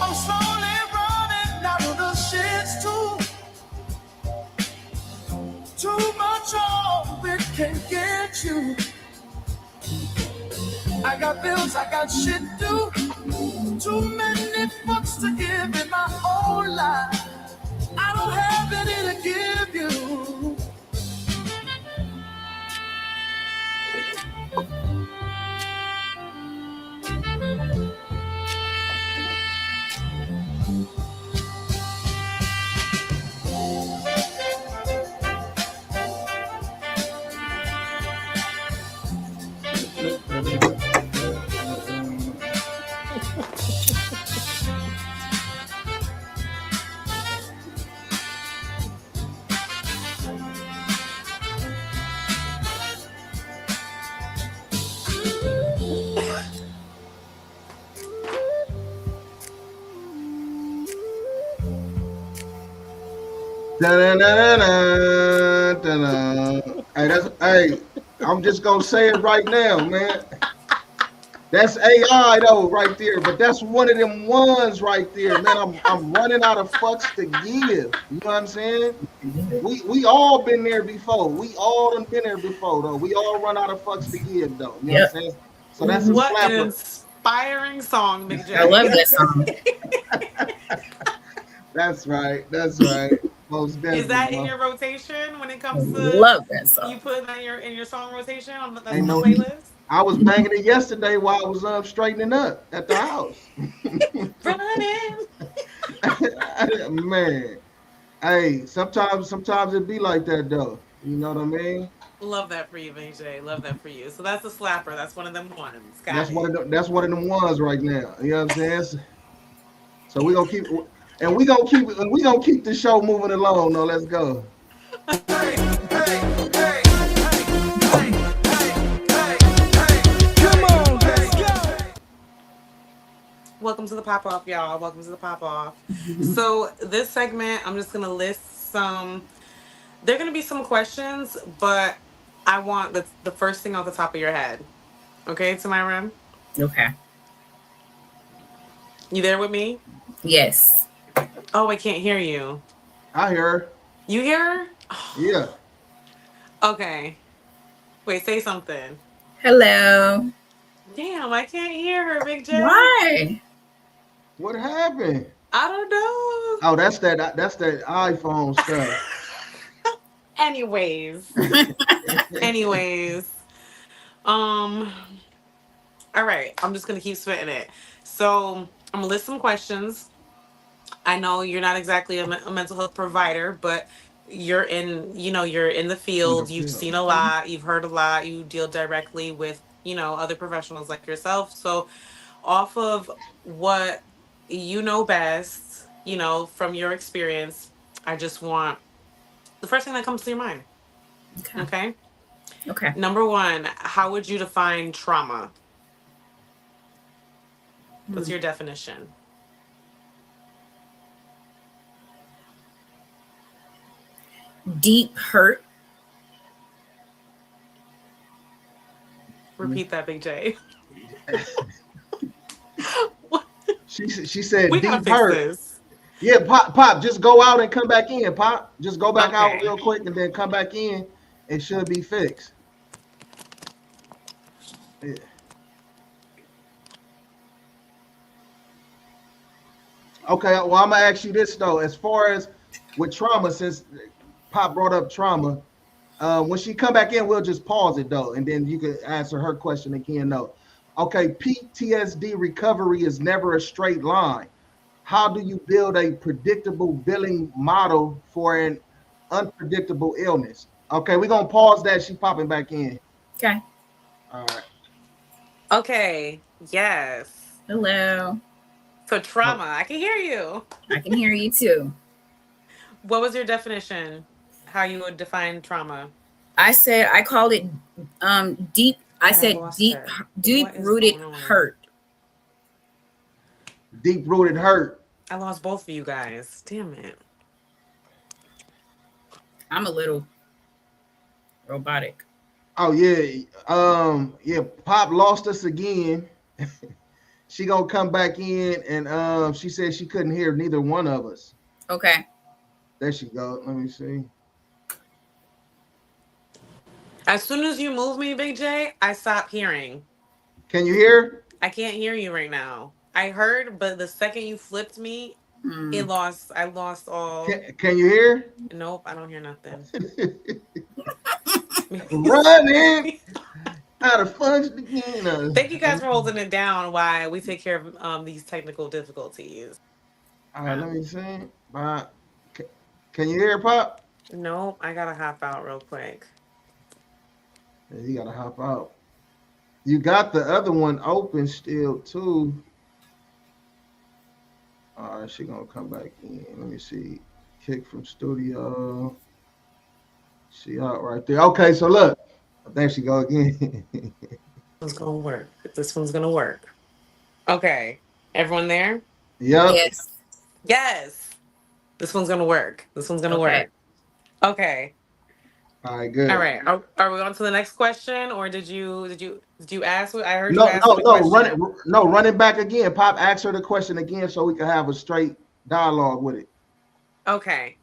I'm slowly running out of the shits too much of it can get you. I got bills, I got shit to do. Too many fucks to give in my whole life. I don't have any to give you. Da-da-da-da-da, da-da. Hey, I'm just gonna say it right now, man. That's AI though, right there. But that's one of them ones right there, man. I'm running out of fucks to give. You know what I'm saying? We all been there before. We all done been there before though. We all run out of fucks to give though. You know what I'm saying? So that's a What an slapper. inspiring song, Big J. I love that song. That's right. That's right. Most Is that in definitely. your rotation when it I comes to love that you song. putting that in your song rotation on that's Ain't on the no. playlist? I was banging it yesterday while I was straightening up at the house. Running. Man, hey, sometimes it be like that though. You know what I mean? Love that for you, Big J. Love that for you. So that's a slapper. That's one of them ones. Got That's one it. of them. That's one of them ones right now. You know what I'm saying? So we gonna keep, and we gonna keep the show moving along. No, let's go. Come on, let's go. Welcome to the pop off, y'all. Welcome to the pop off. So this segment, I'm just gonna list some. There are gonna be some questions, but I want the first thing off the top of your head. Okay, to my room. Okay. You there with me? Yes. Oh, I can't hear you. I hear her. You hear her? Yeah. Okay. Wait, say something. Hello. Damn, I can't hear her, Big J. Why? What happened? I don't know. Oh, that's that iPhone stuff. Anyways. Anyways. Um, all right. I'm just gonna keep spitting it. So I'm gonna list some questions. I know you're not exactly a mental health provider, but you're in the In the field. You've field. seen a lot, you've heard a lot, you deal directly with, other professionals like yourself. So off of what you know best, from your experience, I just want the first thing that comes to your mind. Okay. Okay. Okay. Number one, how would you define trauma? What's your definition? Deep hurt. Repeat that, Big J. She said We gotta deep fix hurt. this. Yeah, pop, just go out and come back in, pop. Just go back out Okay. real quick and then come back in. It should be fixed. Yeah. Okay, well, I'm gonna ask you this though. As far as with trauma, since Pop brought up trauma, when she come back in, we'll just pause it though, and then you can answer her question again. Though, okay, PTSD recovery is never a straight line. How do you build a predictable billing model for an unpredictable illness? Okay, we're gonna pause that. She popping back in. Okay. All right. Okay. Yes. Hello. So trauma. I can hear you. I can hear you too. What was your definition? How you would define trauma? I called it deep. I said lost deep her. deep What is rooted going on? hurt. Deep rooted hurt. I lost both of you guys. Damn it. I'm a little robotic. Oh yeah. Yeah, Pop lost us again. She gonna come back in and she said she couldn't hear neither one of us. Okay. There she go. Let me see. As soon as you move me, Big J, I stop hearing. Can you hear? I can't hear you right now. I heard, but the second you flipped me, I lost all. Can you hear? Nope, I don't hear nothing. Running out of function again. Thank you guys for holding it down while we take care of these technical difficulties. All right, let me see. Can you hear, Pop? Nope, I gotta hop out real quick. Yeah, you gotta hop out. You got the other one open still too. All right, she gonna come back in. Let me see. Kick from studio. She out right there. Okay, so look. There she go again. It's gonna work. This one's gonna work. Okay, everyone there? Yep. Yes. Yes. This one's gonna work. This one's gonna Okay. work. Okay. All right, good. All right. Are we on to the next question, or did you ask? I heard you No, ask no, the no. question. Run it back again. Pop, ask her the question again so we can have a straight dialogue with it. Okay.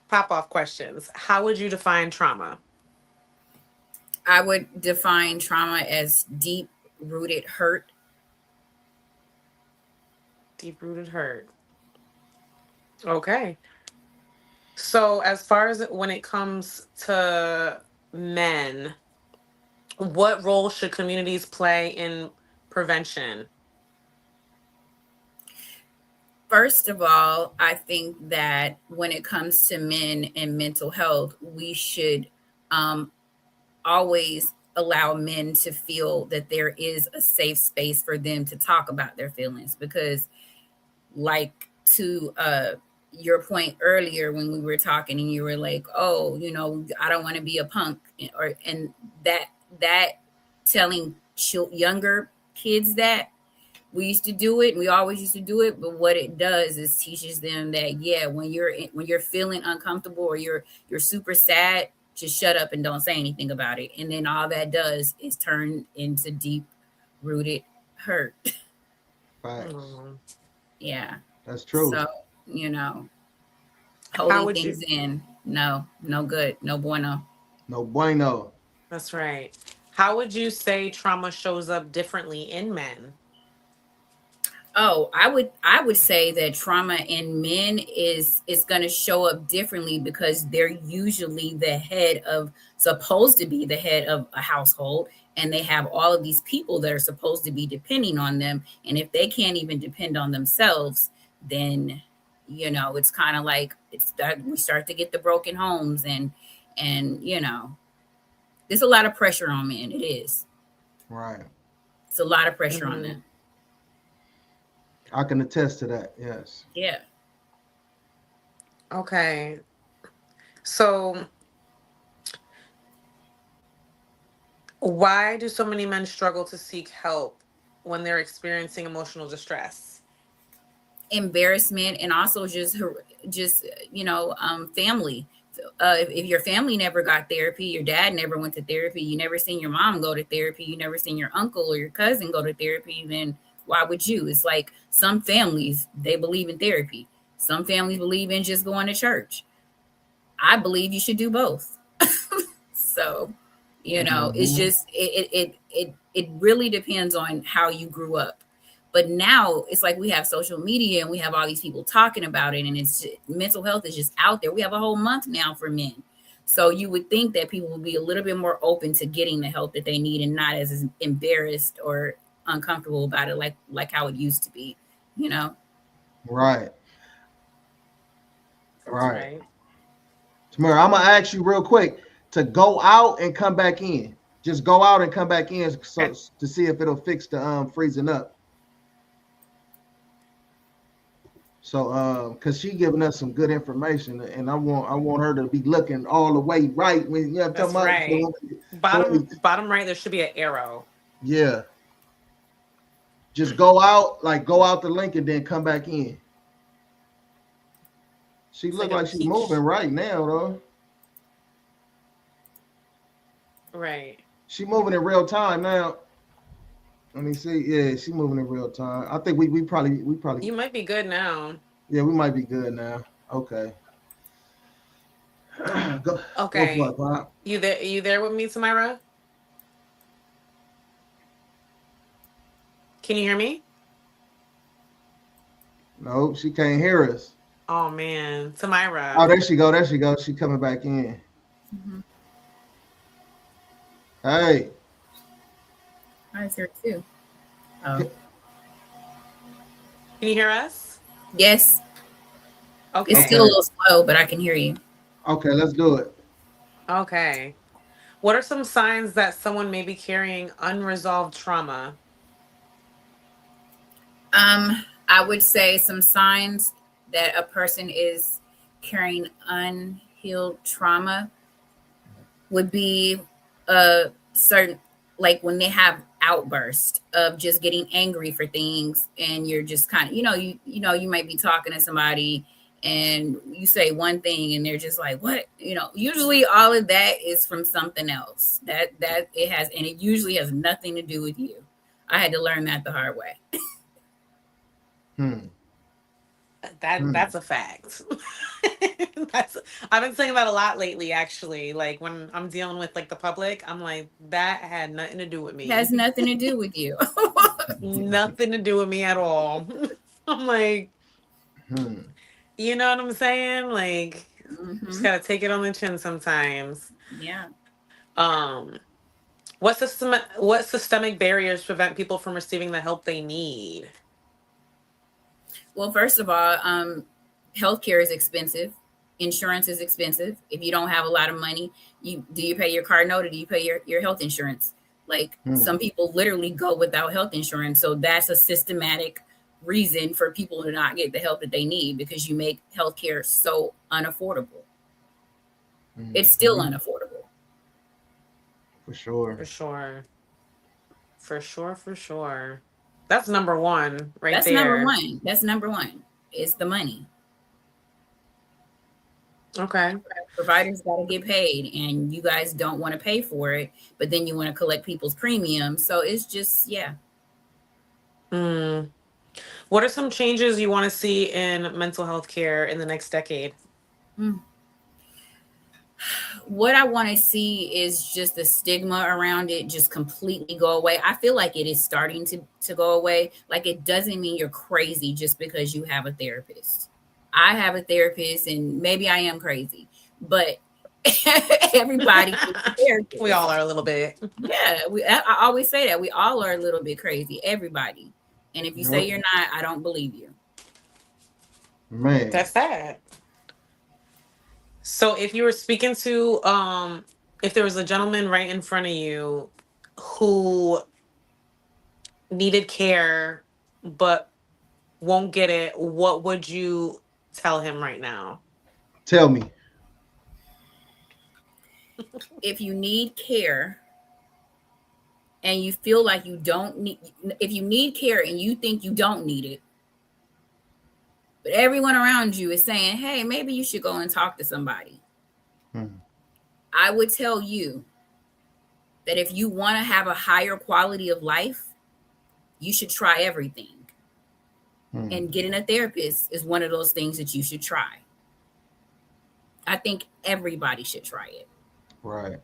Pop off questions. How would you define trauma? I would define trauma as deep rooted hurt. Deep rooted hurt. Okay. So as far as when it comes to men, what role should communities play in prevention? First of all, I think that when it comes to men and mental health, we should always allow men to feel that there is a safe space for them to talk about their feelings. Because, like, to your point earlier when we were talking and you were like, oh, I don't want to be a punk, and that telling younger kids that we used to do it, we always used to do it, but what it does is teaches them that, yeah, when you're feeling uncomfortable or you're super sad, just shut up and don't say anything about it. And then all that does is turn into deep rooted hurt. Facts. Yeah. That's true. So, holding things in, no good, no bueno. No bueno. That's right. How would you say trauma shows up differently in men? Oh, I would say that trauma in men is going to show up differently because they're usually supposed to be the head of a household, and they have all of these people that are supposed to be depending on them. And if they can't even depend on themselves, then it's kind of like we start to get the broken homes, and there's a lot of pressure on men. It is. Right. It's a lot of pressure on them. I can attest to that. Yes. Yeah. Okay. So why do so many men struggle to seek help when they're experiencing emotional distress? Embarrassment, and also just family. If your family never got therapy, your dad never went to therapy, you never seen your mom go to therapy, you never seen your uncle or your cousin go to therapy, then why would you? It's like some families, they believe in therapy. Some families believe in just going to church. I believe you should do both. So, it's just, it really depends on how you grew up. But now it's like we have social media and we have all these people talking about it, and mental health is just out there. We have a whole month now for men. So you would think that people would be a little bit more open to getting the help that they need and not as embarrassed or uncomfortable about it like how it used to be, Right. Right. Tamara, I'm gonna ask you real quick to go out and come back in. Just go out and come back in to see if it'll fix the freezing up. So because she giving us some good information, and I want her to be looking all the way right when you have to. That's right. Bottom right, there should be an arrow. Yeah. Just go out the link and then come back in. She look like she's moving right now, though. Right. She moving in real time now. Let me see. Yeah, she's moving in real time. I think we probably. You might be good now. Yeah, we might be good now. Okay. Okay. Go for it, Pop. You there with me, Tamara? Can you hear me? No, she can't hear us. Oh man, Tamara. Oh, there she go. She coming back in. Mm-hmm. Hey. I hear it too. Oh. Can you hear us? Yes. Okay. It's still a little slow, but I can hear you. Okay, let's do it. Okay. What are some signs that someone may be carrying unresolved trauma? I would say some signs that a person is carrying unhealed trauma would be certain, like when they have outbursts of just getting angry for things, and you're just kind of, you might be talking to somebody and you say one thing and they're just like, what? You know, usually all of that is from something else that it has, and it usually has nothing to do with you. I had to learn that the hard way. That's a fact. I've been saying that a lot lately, actually. Like when I'm dealing with like the public, I'm like, that had nothing to do with me. It has nothing to do with you. Nothing to do with me at all. I'm like, you know what I'm saying? Like, just gotta take it on the chin sometimes. Yeah. What systemic barriers prevent people from receiving the help they need? Well, first of all, healthcare is expensive. Insurance is expensive. If you don't have a lot of money, do you pay your car note or do you pay your health insurance? Like some people literally go without health insurance. So that's a systematic reason for people to not get the help that they need, because you make healthcare so unaffordable. It's still unaffordable. For sure. For sure. That's number one, right? That's there. That's number one. It's the money. Okay. Providers got to get paid, and you guys don't want to pay for it, but then you want to collect people's premiums. So it's just, yeah. What are some changes you want to see in mental health care in the next decade? What I want to see is just the stigma around it just completely go away. I feel like it is starting to go away. Like, it doesn't mean you're crazy just because you have a therapist. I have a therapist, and maybe I am crazy, but everybody is a therapist. We all are a little bit. Yeah, I always say that. We all are a little bit crazy, everybody. And if you say you're not, I don't believe you. Man. That's sad. So if you were speaking to, if there was a gentleman right in front of you who needed care but won't get it, what would you tell him right now? Tell me. If you need care and you feel like you don't need, if you need care and you think you don't need it, but everyone around you is saying, hey, maybe you should go and talk to somebody. I would tell you that if you want to have a higher quality of life, you should try everything. And getting a therapist is one of those things that you should try. I think everybody should try it. Right.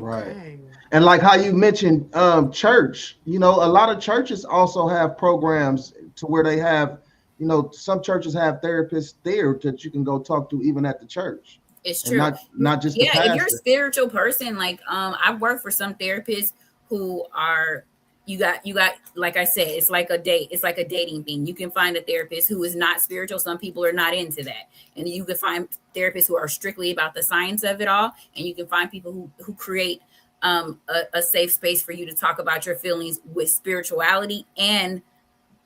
Okay. And like how you mentioned church, you know, a lot of churches also have programs to where they have, you know, some churches have therapists there that you can go talk to even at the church. It's true. Not just the pastor. If you're a spiritual person, like I've worked for some therapists who are, you got like I said, it's like a dating thing. You can find a therapist who is not spiritual. Some people are not into that. And you can find therapists who are strictly about the science of it all. And you can find people who create a safe space for you to talk about your feelings with spirituality and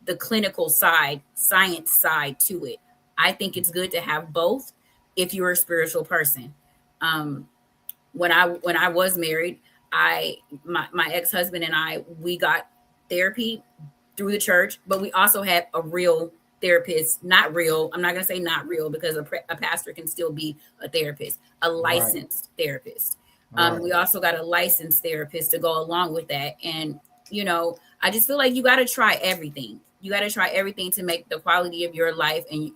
the clinical side, science side to it. I think it's good to have both if you're a spiritual person. When I was married, my ex-husband and I, we got therapy through the church, but we also had a real therapist. Not real. I'm not going to say not real, because a pastor can still be a therapist, a licensed therapist. We also got a licensed therapist to go along with that. And, you know, I just feel like you got to try everything. You got to try everything to make the quality of your life and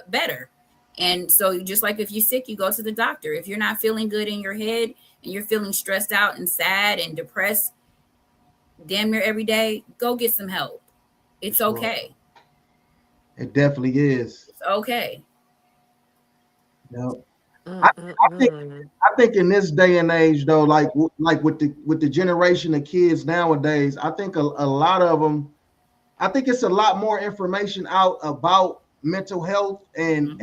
better. And so just like if you're sick, you go to the doctor. If you're not feeling good in your head and you're feeling stressed out and sad and depressed damn near every day, go get some help. It's okay. It definitely is. It's okay. Yep. I think in this day and age, though, like with the generation of kids nowadays, I think a lot of them, I think it's a lot more information out about mental health and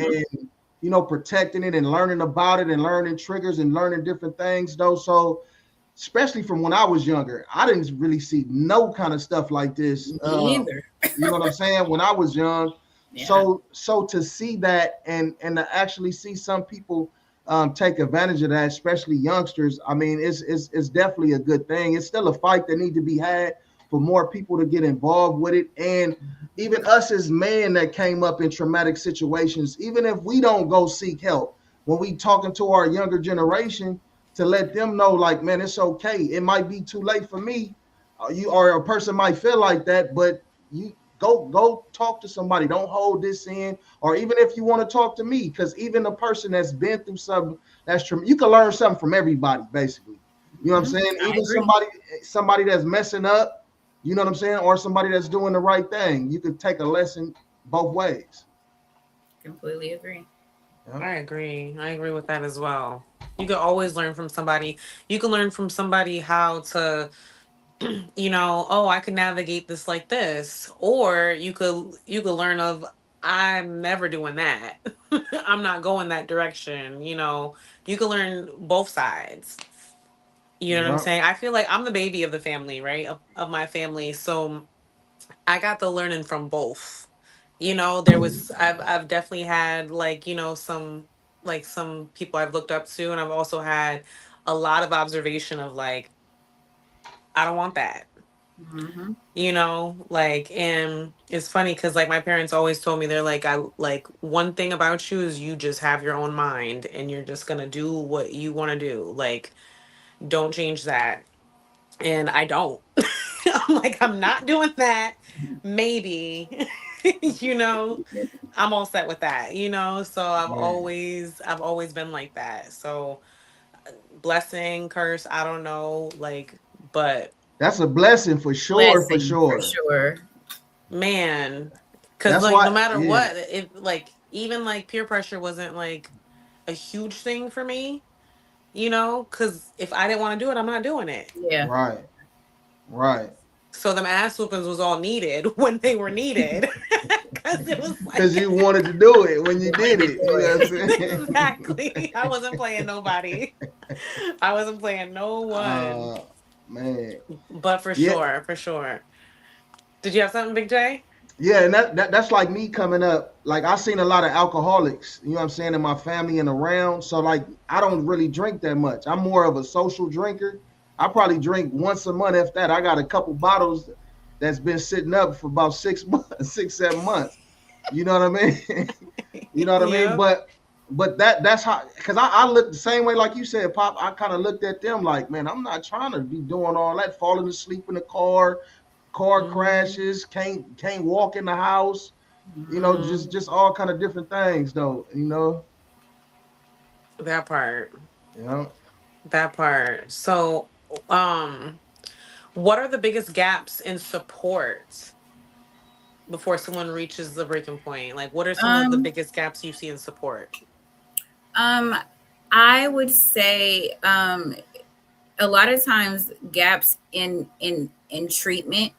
you know, protecting it and learning about it and learning triggers and learning different things, though. So especially from when I was younger, I didn't really see no kind of stuff like this. Either. You know what I'm saying? When I was young. Yeah. So to see that and to actually see some people take advantage of that, especially youngsters, I mean, it's definitely a good thing. It's still a fight that needs to be had, for more people to get involved with it. And even us as men that came up in traumatic situations, even if we don't go seek help, when we talking to our younger generation, to let them know, like, man, it's okay. It might be too late for me. You or a person might feel like that, but you go talk to somebody. Don't hold this in. Or even if you want to talk to me, because even a person that's been through something that's true, you can learn something from everybody, basically. You know what I'm saying? Even somebody that's messing up, you know what I'm saying, or somebody that's doing the right thing. You could take a lesson both ways. Completely agree. Yeah. I agree. I agree with that as well. You can always learn from somebody. You can learn from somebody how to, oh, I can navigate this like this. Or you could learn of, I'm never doing that. I'm not going that direction. You can learn both sides. You know what I'm Yeah. saying? I feel like I'm the baby of the family, right? Of my family. So I got the learning from both. I've definitely had some people I've looked up to, and I've also had a lot of observation of like, I don't want that. Mm-hmm. And it's funny because like my parents always told me, they're like, I like one thing about you is you just have your own mind and you're just gonna do what you want to do. Like, don't change that. And I don't. I'm like, I'm not doing that. Maybe, I'm all set with that, So Man, I've always been like that. So blessing, curse, I don't know, like, but that's a blessing for sure, for Blessing for sure. sure. man, because That's like no why, matter yeah, what, if like even like peer pressure wasn't like a huge thing for me, because if I didn't want to do it, I'm not doing it. Yeah. right, right. So them ass whoopings was all needed when they were needed. Because it was Because like you wanted to do it when you Wanted did to it. do You know it. what I'm saying? exactly. I wasn't playing nobody. I wasn't playing no one. uh, man, But for yeah, sure, for sure. Did you have something, Big J? yeah, and that's like me coming up. Like I seen a lot of alcoholics, you know what I'm saying, in my family and around. So like I don't really drink that much. I'm more of a social drinker. I probably drink once a month. If that, I got a couple bottles that's been sitting up for about 6 months, 6, 7 months. You know what I mean? You know what I mean? Yep. But that's how, because I look the same way like you said, Pop. I kind of looked at them like, man, I'm not trying to be doing all that, falling asleep in the car Mhm. crashes, can't walk in the house, Mhm. just all kind of different things though. That part. You know. That part. So, um, what are the biggest gaps in support before someone reaches the breaking point? Like, what are some of the Um, biggest gaps you see in support? um, I would say a lot of times gaps in treatment.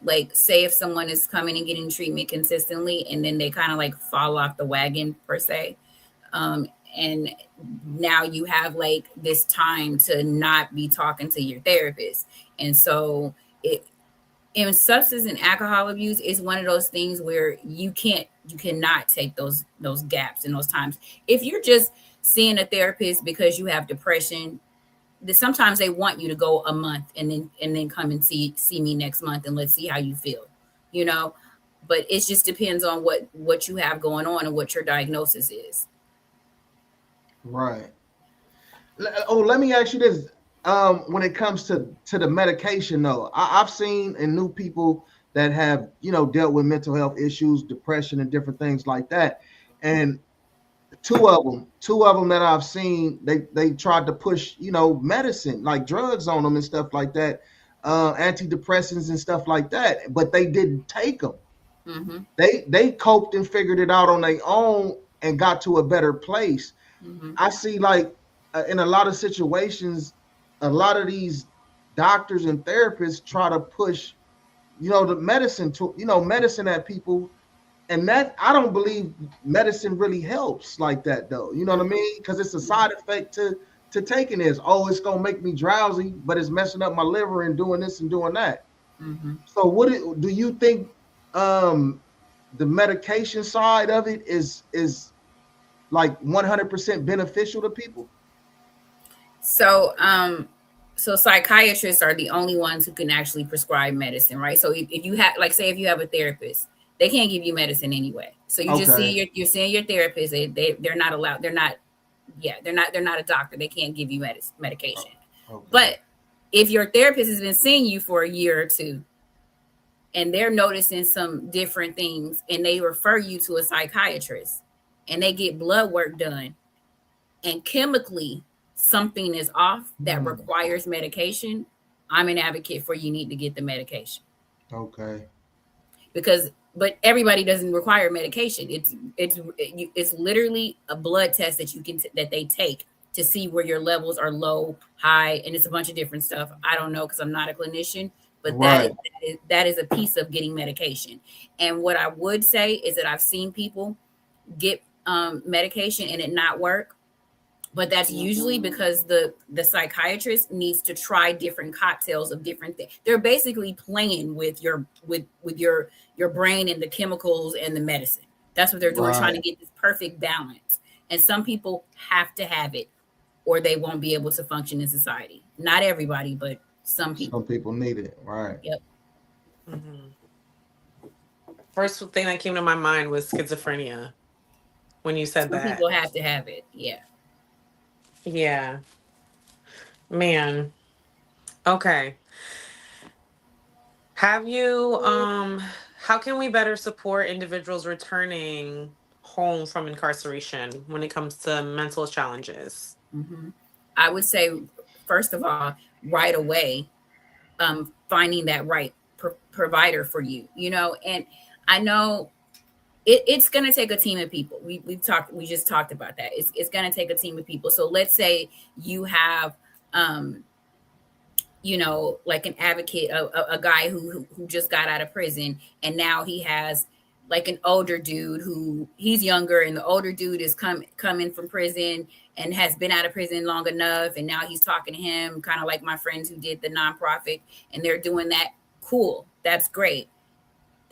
Like say if someone is coming and getting treatment consistently and then they kind of like fall off the wagon per se. Um, and now you have like this time to not be talking to your therapist. And so it in substance and alcohol abuse is one of those things where you cannot take those gaps in those times. If you're just seeing a therapist because you have depression, sometimes they want you to go a month and then come and see me next month and let's see how you feel, you know. But it just depends on what you have going on and what your diagnosis is. Right. Oh, let me ask you this. When it comes to the medication, though, I've seen and knew people that have dealt with mental health issues, depression, and different things like that. And two of them that I've seen, they tried to push medicine like drugs on them and stuff like that, antidepressants and stuff like that, but they didn't take them. Mm-hmm. They coped and figured it out on their own and got to a better place. Mm-hmm. I see, like, in a lot of situations, a lot of these doctors and therapists try to push, the medicine at people, and that I don't believe medicine really helps like that, though. You know what I mean? Because it's a side effect to taking this. Oh, it's gonna make me drowsy, but it's messing up my liver and doing this and doing that. Mm-hmm. So, do you think um, the medication side of it is like 100% beneficial to people? So So psychiatrists are the only ones who can actually prescribe medicine, right? So if you have, like, say if you have a therapist, they can't give you medicine anyway. So you just see you're seeing your therapist. They're not allowed. They're not a doctor. They can't give you medication. Okay. But if your therapist has been seeing you for a year or two and they're noticing some different things and they refer you to a psychiatrist and they get blood work done and chemically something is off that requires medication, I'm an advocate for you need to get the medication. Okay. But everybody doesn't require medication. It's literally a blood test that that they take to see where your levels are low, high, and it's a bunch of different stuff. I don't know because I'm not a clinician, but that is a piece of getting medication. And what I would say is that I've seen people get medication and it not work. But that's usually because the psychiatrist needs to try different cocktails of different things. They're basically playing with your brain and the chemicals and the medicine. That's what they're doing, trying to get this perfect balance. And some people have to have it or they won't be able to function in society. Not everybody, but some people. Some people need it, right? Yep. Mm-hmm. First thing that came to my mind was schizophrenia when you said that. Some people have to have it, yeah. Yeah. Man. Okay. Have you how can we better support individuals returning home from incarceration when it comes to mental challenges? Mm-hmm. I would say, first of all, right away, finding that right provider for you, and I know it's going to take a team of people. We just talked about that. It's going to take a team of people. So let's say you have, like an advocate, a guy who just got out of prison, and now he has like an older dude who he's younger, and the older dude is coming from prison and has been out of prison long enough, and now he's talking to him, kind of like my friends who did the nonprofit, and they're doing that. Cool, that's great.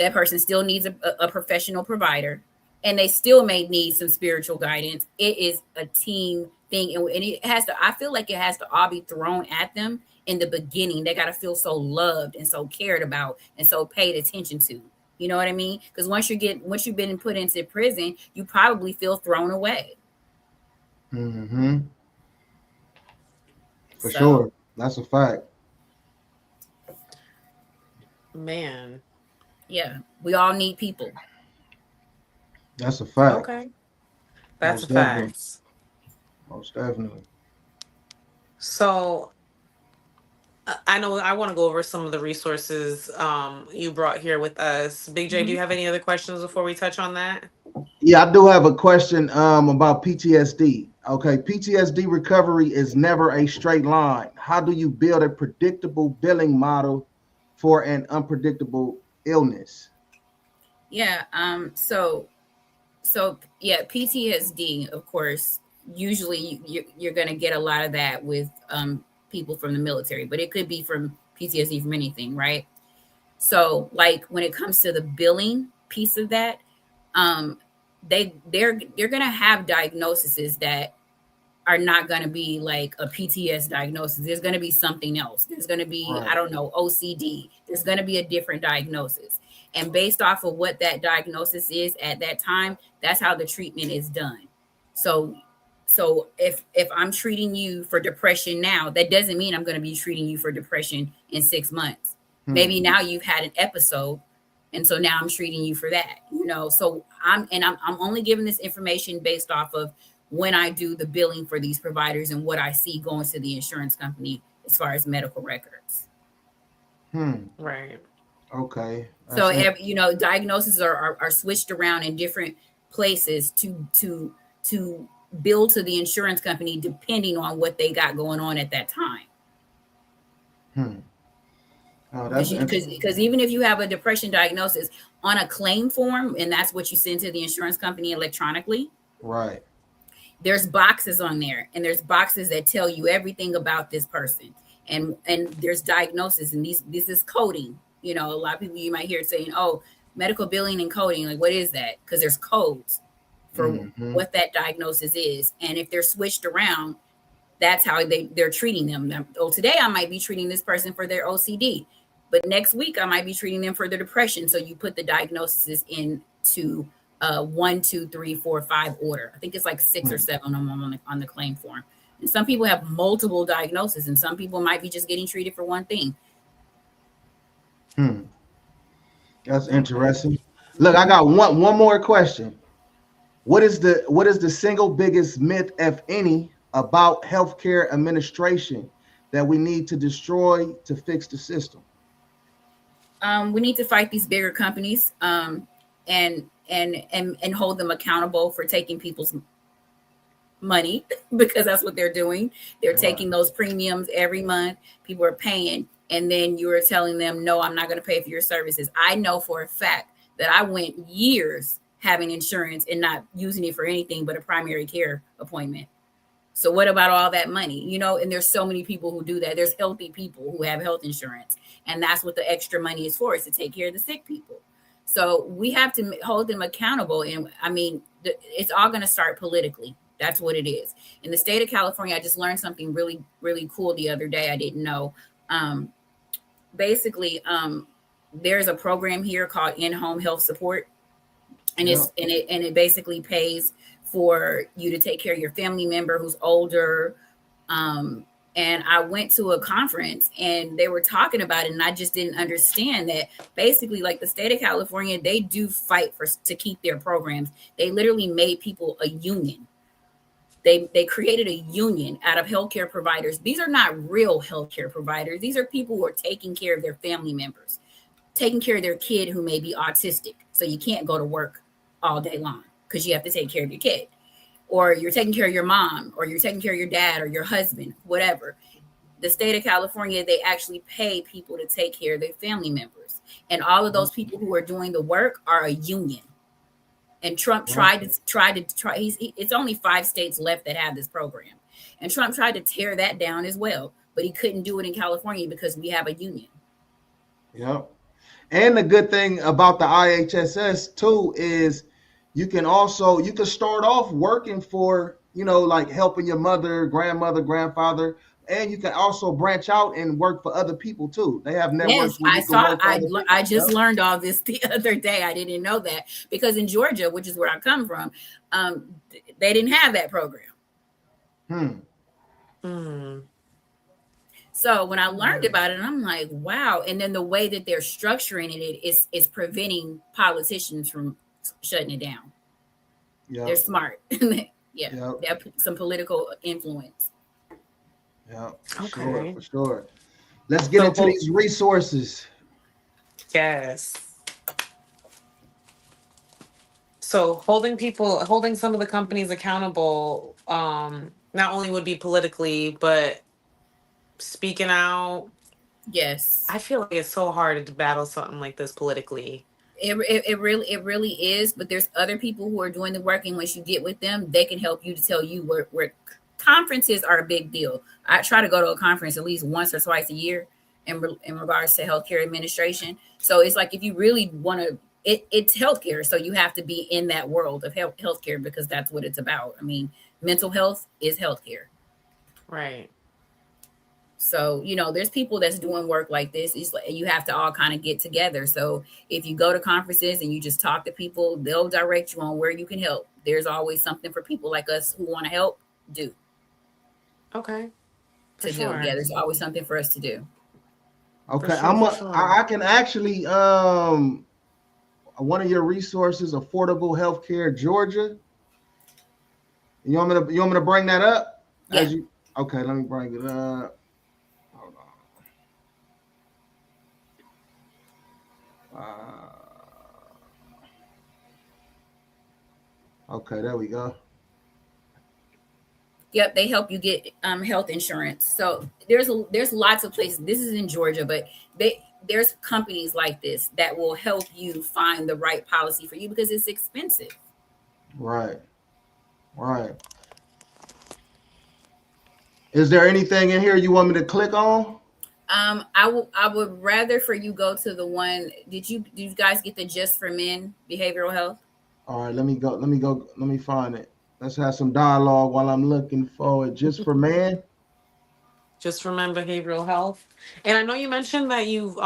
That person still needs a professional provider, and they still may need some spiritual guidance. It is a team thing, and it has to. I feel like it has to all be thrown at them in the beginning. They got to feel so loved and so cared about and so paid attention to. You know what I mean? Because once you've been put into prison, you probably feel thrown away. Mm-hmm. For sure, that's a fact. Man. Yeah, we all need people. That's a fact. Okay. That's Most a fact. definitely. Most definitely. So I know I want to go over some of the resources you brought here with us. Big J, do you have any other questions before we touch on that? Yeah, I do have a question about PTSD. Okay, PTSD recovery is never a straight line. How do you build a predictable billing model for an unpredictable illness? Yeah. So yeah, PTSD, of course, usually you're going to get a lot of that with people from the military, but it could be from PTSD from anything, right? So like when it comes to the billing piece of that, they're going to have diagnoses that are not going to be like a PTSD diagnosis. There's going to be something else. There's going to be, I don't know, OCD. There's going to be a different diagnosis. And based off of what that diagnosis is at that time, that's how the treatment is done. So if I'm treating you for depression now, that doesn't mean I'm going to be treating you for depression in 6 months. Maybe now you've had an episode, and so now I'm treating you for that. So I'm only giving this information based off of when I do the billing for these providers and what I see going to the insurance company as far as medical records. Right. Okay. So diagnoses are switched around in different places to bill to the insurance company depending on what they got going on at that time. Because even if you have a depression diagnosis on a claim form, and that's what you send to the insurance company electronically, right? There's boxes on there, and there's boxes that tell you everything about this person, and there's diagnosis, and this is coding. A lot of people you might hear saying, "Oh, medical billing and coding." Like, what is that? Because there's codes for what that diagnosis is, and if they're switched around, That's how they're treating them. Now, oh, today I might be treating this person for their OCD, but next week I might be treating them for their depression. So you put the diagnoses into 1, 2, 3, 4, 5 order. I think it's like 6 or 7 on the claim form. And some people have multiple diagnoses, and some people might be just getting treated for one thing. That's interesting. Look, I got one more question. What is the single biggest myth, if any, about healthcare administration that we need to destroy to fix the system? We need to fight these bigger companies and hold them accountable for taking people's money, because that's what they're doing. They're taking those premiums every month. People are paying, and then you are telling them, no, I'm not going to pay for your services. I know for a fact that I went years having insurance and not using it for anything but a primary care appointment. So what about all that money? You know, and there's so many people who do that. There's healthy people who have health insurance, and that's what the extra money is for, is to take care of the sick people. So we have to hold them accountable. And I mean, it's all going to start politically. That's what it is. In the state of California, I just learned something really, really cool the other day. I didn't know. Basically, there's a program here called in-home health support. And it basically pays for you to take care of your family member who's older. And I went to a conference and they were talking about it, and I just didn't understand that basically, like, the state of California, they do fight to keep their programs. They literally made people a union. They created a union out of healthcare providers. These are not real healthcare providers. These are people who are taking care of their family members, taking care of their kid who may be autistic. So you can't go to work all day long because you have to take care of your kid, or you're taking care of your mom, or you're taking care of your dad or your husband, whatever. The state of California, they actually pay people to take care of their family members. And all of those people who are doing the work are a union. And Trump tried to it's only 5 states left that have this program. And Trump tried to tear that down as well, but he couldn't do it in California because we have a union. Yep. And the good thing about the IHSS too is you can start off working for, like helping your mother, grandmother, grandfather, and you can also branch out and work for other people too. They have networks. Yes, I just learned all this the other day. I didn't know that, because in Georgia, which is where I come from, they didn't have that program. So when I learned about it, I'm like, wow. And then the way that they're structuring it is preventing politicians from shutting it down. Yeah, they're smart. They have some political influence. Yeah, for sure. Let's get into these resources. Yes. So holding some of the companies accountable, not only would be politically, but speaking out. Yes. I feel like it's so hard to battle something like this politically. It really is, but there's other people who are doing the work, and once you get with them, they can help you to tell you where conferences are a big deal. I try to go to a conference at least once or twice a year in regards to healthcare administration. So it's like, if you really want to, it's healthcare. So you have to be in that world of healthcare, because that's what it's about. I mean, mental health is healthcare. Right. So, there's people that's doing work like this. It's like you have to all kind of get together. So if you go to conferences and you just talk to people, they'll direct you on where you can help. There's always something for people like us who want to help do. Okay. To do. Yeah, there's always something for us to do. Okay. I can actually one of your resources, Affordable Healthcare Georgia. You want me to bring that up? Yeah. Okay, let me bring it up. Hold on. Okay, there we go. Yep, they help you get health insurance. So there's lots of places. This is in Georgia, but there's companies like this that will help you find the right policy for you, because it's expensive. Right. Is there anything in here you want me to click on? I would rather for you go to the one. Did you guys get the Just for Men behavioral health? All right, let me go. Let me find it. Let's have some dialogue while I'm looking for it. Just for man. Just for men behavioral health. And I know you mentioned that you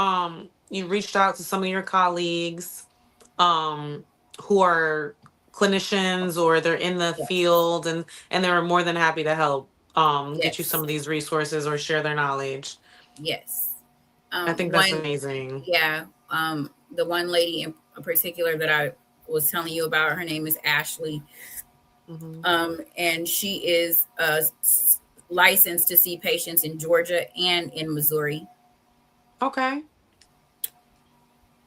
reached out to some of your colleagues who are clinicians or they're in the Yes. field, and they were more than happy to help get you some Yes. of these resources or share their knowledge. Yes. I think that's One, amazing. yeah. The one lady in particular that I was telling you about, her name is Ashley. And she is licensed to see patients in Georgia and in Missouri. Okay.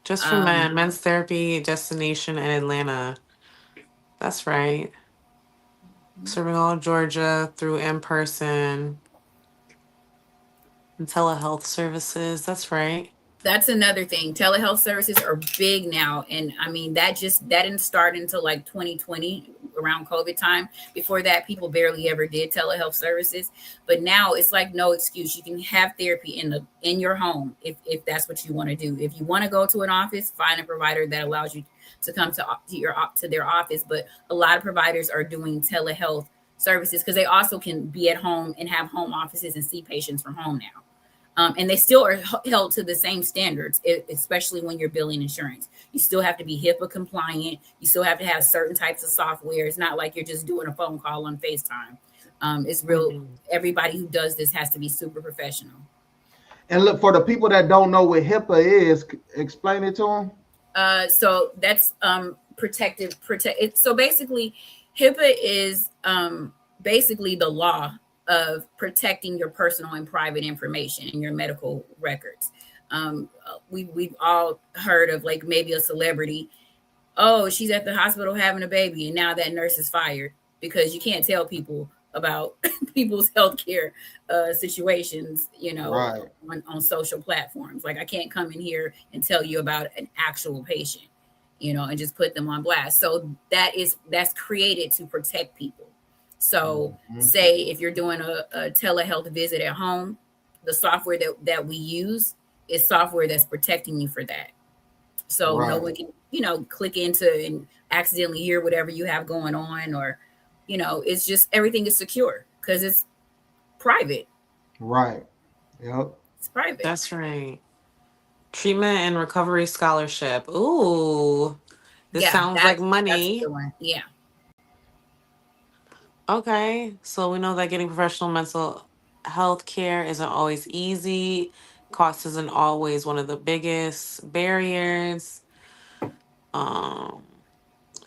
Just for men, men's therapy destination in Atlanta. That's right. Serving all of Georgia through in person and telehealth services. That's right. That's another thing. Telehealth services are big now. And I mean, that didn't start until like 2020 around COVID time. Before that, people barely ever did telehealth services. But now it's like no excuse. You can have therapy in your home if that's what you want to do. If you want to go to an office, find a provider that allows you to come to their office. But a lot of providers are doing telehealth services because they also can be at home and have home offices and see patients from home now. And they still are held to the same standards, especially when you're billing insurance. You still have to be HIPAA compliant. You still have to have certain types of software. It's not like you're just doing a phone call on FaceTime. It's real. Everybody who does this has to be super professional. And look, for the people that don't know what HIPAA is, explain it to them. So that's protective. So basically, HIPAA is basically the law of protecting your personal and private information and your medical records. We've all heard of like maybe a celebrity. Oh, she's at the hospital having a baby, and now that nurse is fired because you can't tell people about people's healthcare situations, Right. on social platforms. Like I can't come in here and tell you about an actual patient, and just put them on blast. So that's created to protect people. So say if you're doing a telehealth visit at home, the software that we use is software that's protecting you for that. So no one can, click into and accidentally hear whatever you have going on, or, it's just everything is secure because it's private. Right. Yep. It's private. That's right. Treatment and recovery scholarship. Ooh, this sounds like money. That's the one. Yeah. Okay, so we know that getting professional mental health care isn't always easy. Cost isn't always one of the biggest barriers. Um,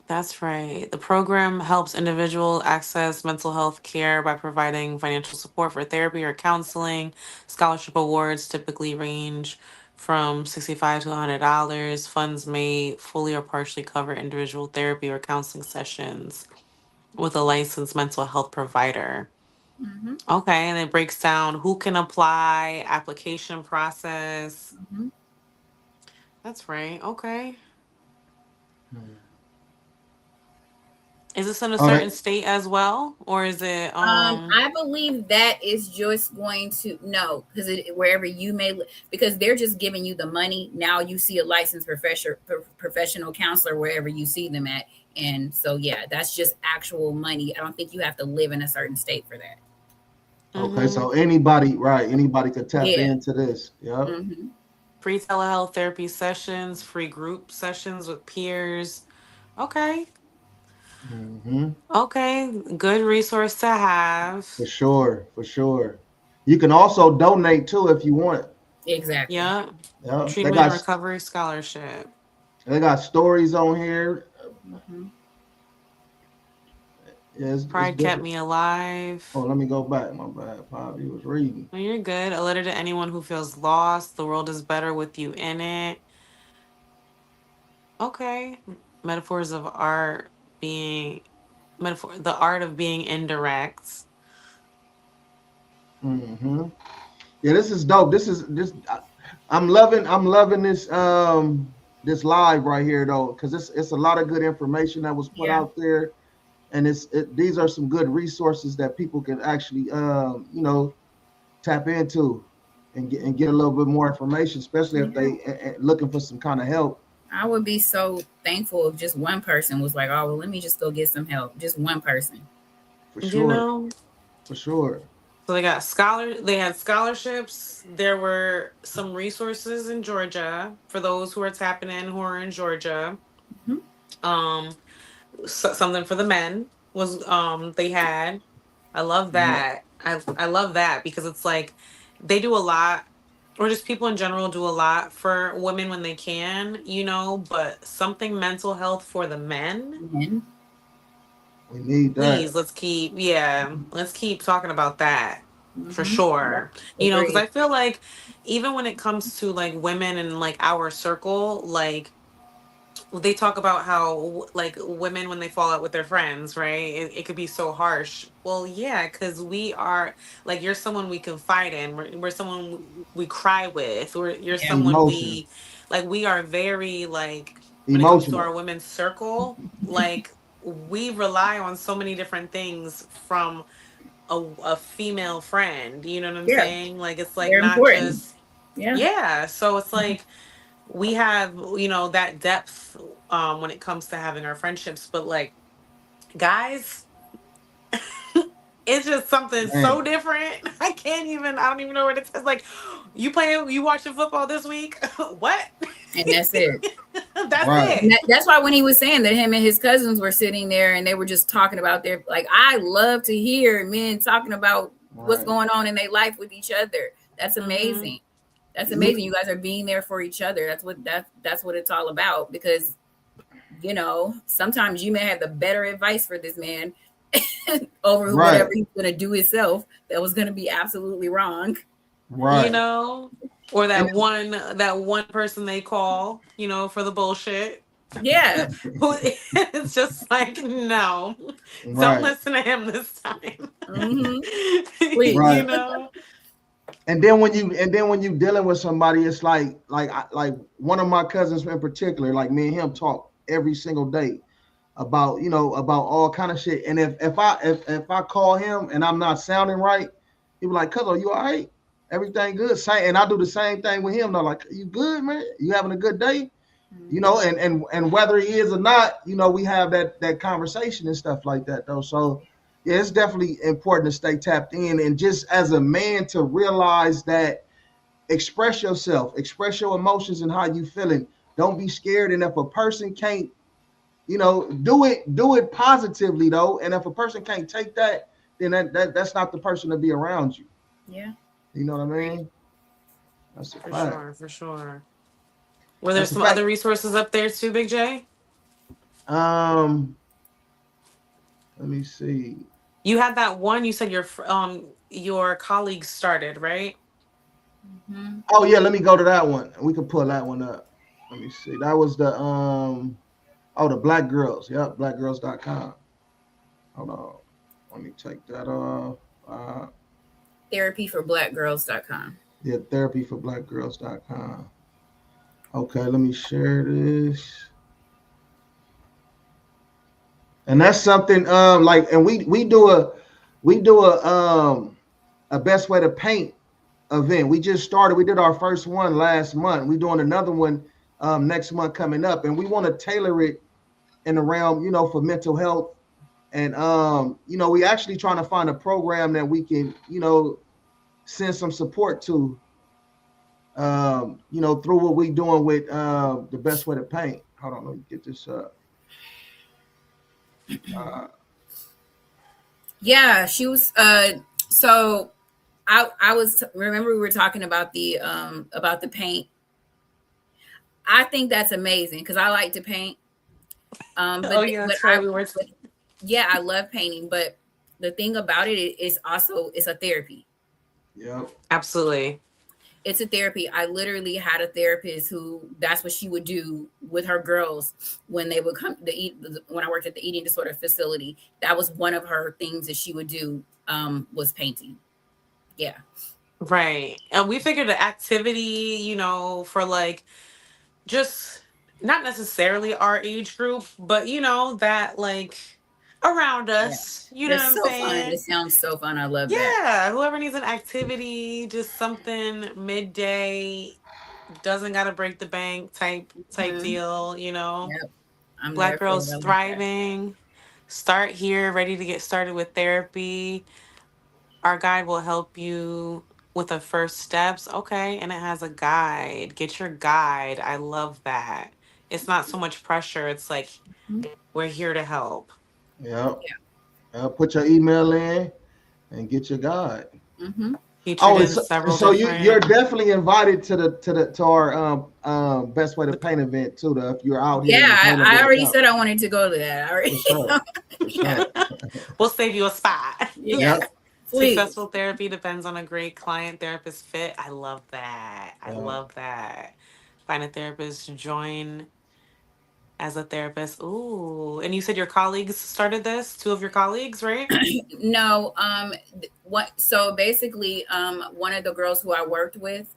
that's right. The program helps individuals access mental health care by providing financial support for therapy or counseling. Scholarship awards typically range from $65 to $100. Funds may fully or partially cover individual therapy or counseling sessions with a licensed mental health provider. Okay, and it breaks down who can apply, application process. That's right. Okay. Is this in a certain state as well, or is it? I believe that is just going to because wherever you may, because they're just giving you the money. Now you see a licensed professional counselor wherever you see them at, and so yeah, that's just actual money. I don't think you have to live in a certain state for that. Okay, so anybody could tap into this. Yep. Free telehealth therapy sessions, free group sessions with peers. Okay. Okay, good resource to have. For sure. You can also donate too if you want. Exactly. Yeah. Yep. Treatment and recovery scholarship. They got stories on here. Pride kept me alive. Oh, let me go back. My bad. Bobby was reading. No, you're good. A letter to anyone who feels lost. The world is better with you in it. Okay. Metaphors of art being the art of being indirect. Yeah, this is dope. I'm loving this this live right here though, because it's a lot of good information that was put out there, and these are some good resources that people can actually tap into and get a little bit more information, especially if they looking for some kind of help. I would be so thankful if just one person was like, oh, well, let me just go get some help. Just one person. For You sure. know? For sure. So they had scholarships. There were some resources in Georgia for those who are tapping in who are in Georgia. Mhm. Um something for the men was they had. I love Yeah. that. I love that because it's like they do a lot, or just people in general do a lot for women when they can, but something mental health for the men. Men. We need that. Please, let's keep talking about that for Mhm. Yep. sure. Because Agreed. I feel like even when it comes to like women and like our circle, like they talk about how like women when they fall out with their friends, right? It could be so harsh. Well, yeah, because we are like you're someone we confide in. We're someone we cry with. Or you're Yeah. someone Emotion. we are very like when it comes to our Emotional. women's circle, like we rely on so many different things from a female friend. You know what I'm Yeah. saying? Like it's like They're not important. just Yeah. yeah. So it's like we have that depth when it comes to having our friendships, but like guys, it's just something so Man. different. I don't even know what it says. Like you watching football this week. What? And that's it. That's Right. And it. that's why when he was saying that him and his cousins were sitting there and they were just talking about their, like, I love to hear men talking about what's Right. going on in their life with each other. That's Hmm. amazing. That's Yeah. amazing. You guys are being there for each other. That's what it's all about. Because sometimes you may have the better advice for this man over Right. whatever he's going to do himself that was going to be absolutely wrong. you Right. know or And that one person they call for the bullshit. Yeah. It's just like, no, don't right. listen to him this time. Hmm. you Please. Right. know? And then when you dealing with somebody, it's like one of my cousins in particular, like me and him talk every single day about about all kind of shit. And if I call him and I'm not sounding right, he be like, "Cuz, are you all right? Everything good?" And I do the same thing with him. Though, like, "You good, man? You having a good day?" And whether he is or not, we have that conversation and stuff like that though. So yeah, it's definitely important to stay tapped in, and just as a man to realize that express yourself, express your emotions and how you feeling. Don't be scared. And if a person can't, do it positively though. And if a person can't take that, then that's not the person to be around you. Yeah. You know what I Agreed. mean? That's a For fact. sure, for sure. Were there That's a some fact. other resources up there too, Big J? Um, let me see. You had that one you said your colleagues started, right? Hmm. Oh yeah, let me go to that one. We can pull that one up. Let me see. That was the Black Girls. Yep, blackgirls.com. Hold on. Let me take that off. Therapyforblackgirls.com. Yeah, therapyforblackgirls.com. Okay, let me share this. And that's something like, and we do a best way to paint event. We just started. We did our first one last month. We're doing another one next month coming up, and we want to tailor it in the realm, for mental health. And we actually trying to find a program that we can, send some support to, through what we doing with the best way to paint. Hold on, let me get this up. Uh, Yeah, she was so I was remember we were talking about the paint. I think that's amazing because I like to paint. Oh yeah, that's right. We were But yeah, I love painting, but the thing about it is also it's a therapy. yeah, absolutely. It's a therapy. I literally had a therapist who that's what she would do with her girls when they would come to eat. When I worked at the eating disorder facility, that was one of her things that she would do was painting. Yeah. Right. And we figured the activity, for like just not necessarily our age group, but that like around Yeah. us. You know what That's I'm so fun. saying? It sounds so fun. I love that. Yeah. Whoever needs an activity, just something midday, doesn't gotta break the bank type Mhm. deal, Yep. I'm Black there for it. girls I like that. thriving. Start here, ready to get started with therapy. Our guide will help you with the first steps. Okay, and it has a guide. Get your guide. I love that. It's not so much pressure. It's like we're here to help. Yeah. Put your email in and get your guide. Mm-hmm. Featured Oh, in and several so you're different. definitely invited to our best way to paint event too. Though, if you're out here Yeah, in the I Hannibal already County, said I wanted to go to that. I already. for sure, for sure. We'll save you a spot. Yes, Yep. please. Successful therapy depends on a great client therapist fit. I love that. I Yeah. love that. Find a therapist to join as a therapist. Ooh. And you said your colleagues started this? Two of your colleagues, right? No, what so basically one of the girls who I worked with,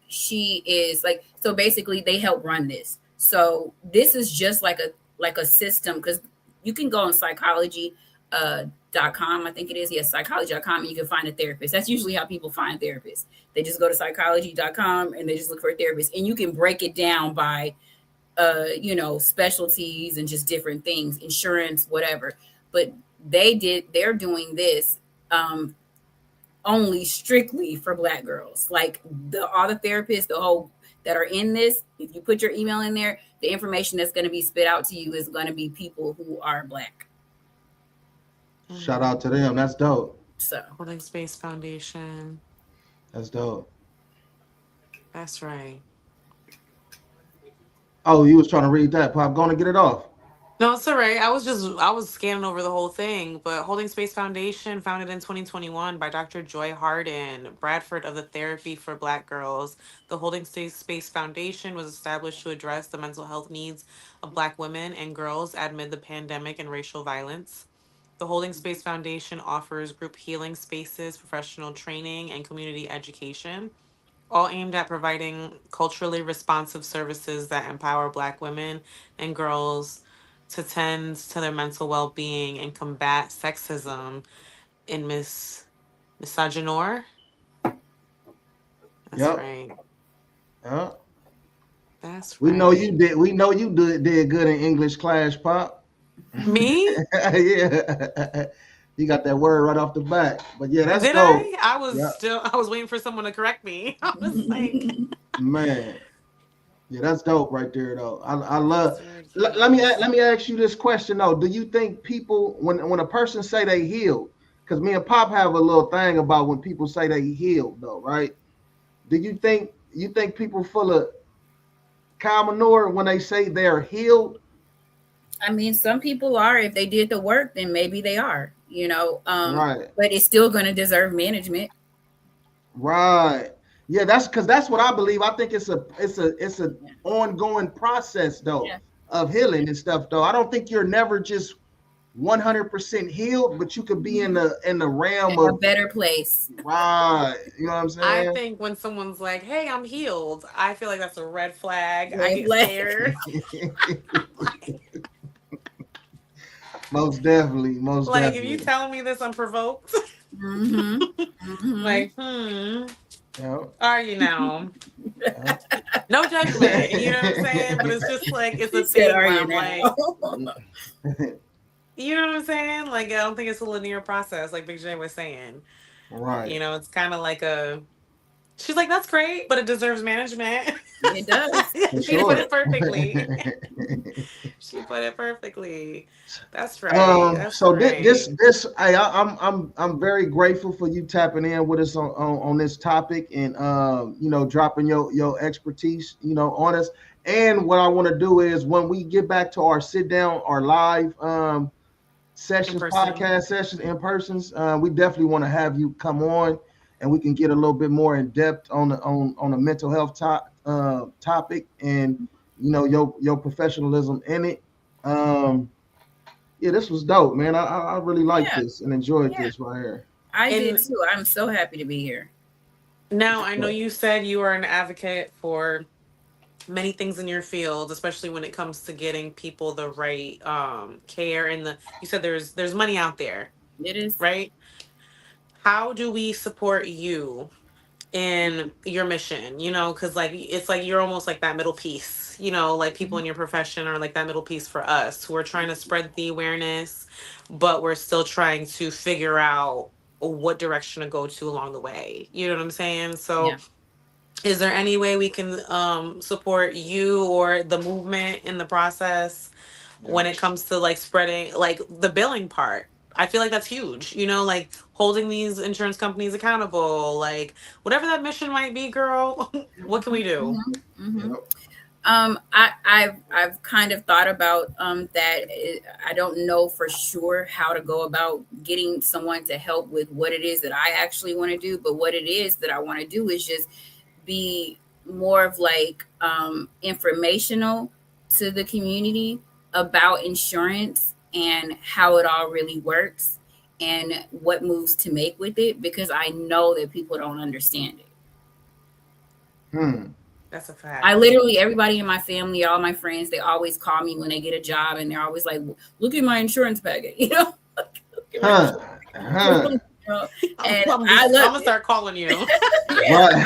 she is like, so basically they help run this. So this is just like a system, because you can go on psychology .com, I think it is. Yes, psychology.com, and you can find a therapist. That's usually how people find therapists. They just go to psychology.com and they just look for a therapist, and you can break it down by specialties and just different things, insurance, whatever. But they're doing this only strictly for Black girls. Like all the therapists, the whole that are in this, if you put your email in there, the information that's going to be spit out to you is going to be people who are Black. Shout out to them. That's dope. So Holding Space Foundation. That's dope. That's right. Oh, you was trying to read that, Pop. Going to get it off. No, it's all right. I was scanning over the whole thing, but Holding Space Foundation, founded in 2021 by Dr. Joy Harden, Bradford of the Therapy for Black Girls. The Holding Space Foundation was established to address the mental health needs of Black women and girls amid the pandemic and racial violence. The Holding Space Foundation offers group healing spaces, professional training, and community education, all aimed at providing culturally responsive services that empower Black women and girls to tend to their mental well being and combat sexism in misogynoir. That's Yep. right. Yeah. That's We know you right. did. We know you did good in English class, Pop. Me? Yeah. You got that word right off the bat. But yeah, that's Did dope. I? Yeah, I was waiting for someone to correct me. I was like, man. Yeah, that's dope right there, though. I love. Word Let me heals. let me ask you this question though. Do you think people, when a person say they healed, because me and Pop have a little thing about when people say they healed though, right? Do you think people full of cow manure when they say they're healed? I mean, some people are. If they did the work, then maybe they are. Right, But it's still going to deserve management. right. Yeah, that's because that's what I believe. I think it's a ongoing process though Yeah. of healing and stuff though. I don't think you're never just 100% healed, but you could be in the realm A of better place. right. You know what I'm I saying? think when someone's like, "Hey, I'm healed," I feel like that's a red flag. I Red get flag. scared. Most definitely, most Like if you definitely. telling me this unprovoked, Mm-hmm. Mm-hmm. like, Yeah, are you now? yeah. No judgment, you know what I'm saying? But it's just like it's He a said, thing "Are where you I'm like, now?" you know what I'm saying? Like I don't think it's a linear process, like Big J was saying. Right, It's kind of like a. She's like, that's great, but it deserves management. It does. for She put sure. it perfectly. She put it perfectly. That's right. That's So this right. this I'm very grateful for you tapping in with us on this topic and dropping your expertise on us. And what I want to do is when we get back to our sit down, our live In sessions, person. podcast sessions in persons, we definitely want to have you come on and we can get a little bit more in depth on a mental health topic and your professionalism in it. Yeah, this was dope, man. I really like Yeah. this and enjoyed Yeah. this right here. I did And too. I'm so happy to be here. now I know But, you said you are an advocate for many things in your field, especially when it comes to getting people the right care and you said there's money out there, It is. right? How do we support you in your mission, you know, because like it's like you're almost like that middle piece, you know, like people in your profession are like that middle piece for us who are trying to spread the awareness, but we're still trying to figure out what direction to go to along the way. You know what I'm saying? So Yeah. is there any way we can support you or the movement in the process when it comes to like spreading like the billing part? I feel like that's huge, you know, like holding these insurance companies accountable, like whatever that mission might be, girl. What can we do? Mm-hmm. I've kind of thought about that. I don't know for sure how to go about getting someone to help with what it is that I actually want to do, but what it is that I want to do is just be more of like informational to the community about insurance and how it all really works and what moves to make with it, because I know that people don't understand it. That's a fact. I literally, everybody in my family, all my friends, they always call me when they get a job and they're always like, look at my insurance packet, you know? And I'm gonna start calling you. Yeah,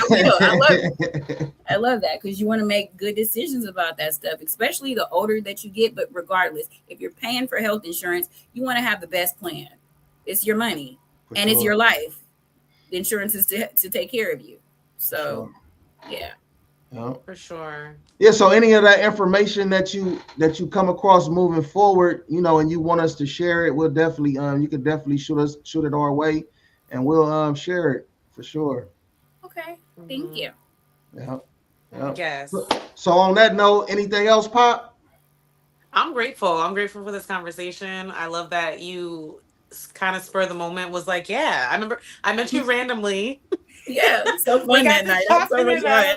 I love that, because you want to make good decisions about that stuff, especially the older that you get. But regardless, if you're paying for health insurance, you want to have the best plan. It's your money and it's your life. The insurance is to take care of you. So, yeah. For sure. Yeah. So any of that information that you come across moving forward, you know, and you want us to share it, we'll definitely you can definitely shoot it our way, and we'll share it for sure. Okay. Thank you. Yeah. Yes. So on that note, anything else, Pop? I'm grateful. I'm grateful for this conversation. I love that you kind of spur the moment was like, yeah, I remember I met you randomly. Yeah, so fun that night. That was so much fun.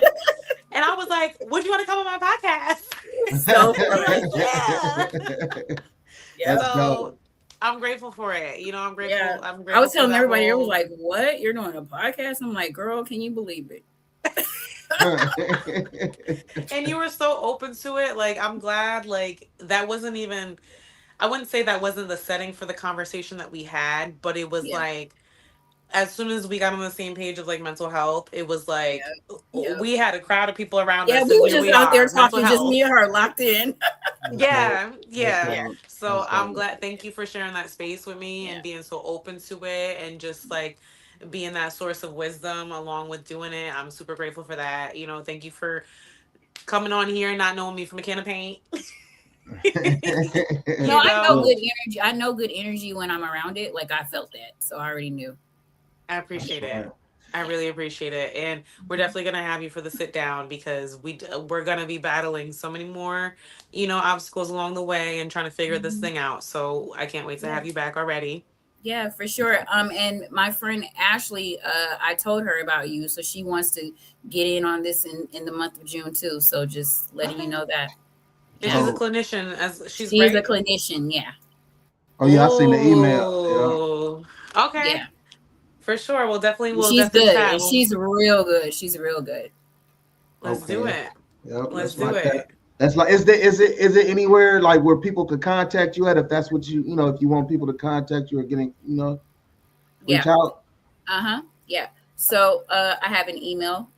And I was like, would you want to come on my podcast? So fun. Yeah. So I'm grateful for it. You know, I'm grateful. Yeah. I'm grateful. I was telling everybody, it was like, what? You're doing a podcast? I'm like, girl, can you believe it? And you were so open to it. Like, I'm glad, like, that wasn't even, I wouldn't say that wasn't the setting for the conversation that we had, but it was like, as soon as we got on the same page of like mental health, it was like we had a crowd of people around us. Yeah, we were just out there talking, just me and her locked in. Yeah. So I'm glad. Thank you for sharing that space with me and being so open to it and just like being that source of wisdom along with doing it. I'm super grateful for that. You know, thank you for coming on here and not knowing me from a can of paint. No, I know good energy. I know good energy when I'm around it. Like I felt that, so I already knew. I appreciate it. I really appreciate it. And we're definitely going to have you for the sit down because we're going to be battling so many more, you know, obstacles along the way and trying to figure this thing out. So I can't wait to have you back already. Yeah, for sure. And my friend Ashley, I told her about you. So she wants to get in on this in the month of June too. So just letting you know that. And she's a clinician. She's a clinician. Yeah. Oh yeah, I seen the email. Yeah. Okay. Yeah. For sure. We'll definitely. She's good. And she's real good. She's real good. Let's do it. Yep, let's do it. That's like, is it anywhere like where people could contact you at if that's what you know, if you want people to contact you or getting, you know, reach out? Yeah. So I have an email,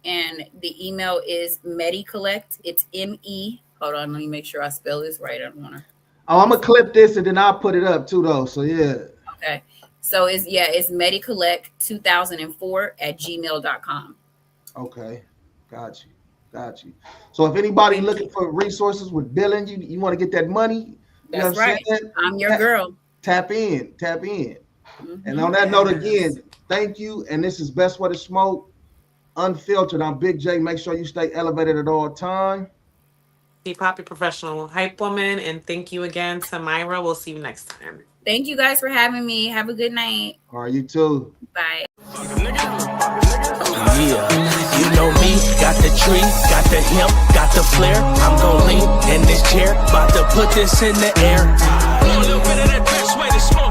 and the email is MediCollect. It's ME. Hold on, let me make sure I spell this right. I don't want to. Oh, I'm gonna clip this and then I'll put it up too, though. So yeah. Okay. So it's MediCollect2004@gmail.com. Okay, got you. So if anybody looking for resources with billing, you want to get that money, that's right. I'm your girl. Tap in. Mm-hmm. And on that note, again, thank you. And this is Best Way to Smoke, Unfiltered. I'm Big J. Make sure you stay elevated at all time. Be Poppy Professional Hype Woman, and thank you again to Myra. We'll see you next time. Thank you guys for having me. Have a good night. All right, you too. Bye. Yeah, you know me, got the tree, got the hemp, got the flare. I'm gon' lean in this chair, about to put this in the air. A little bit of that best way to smoke.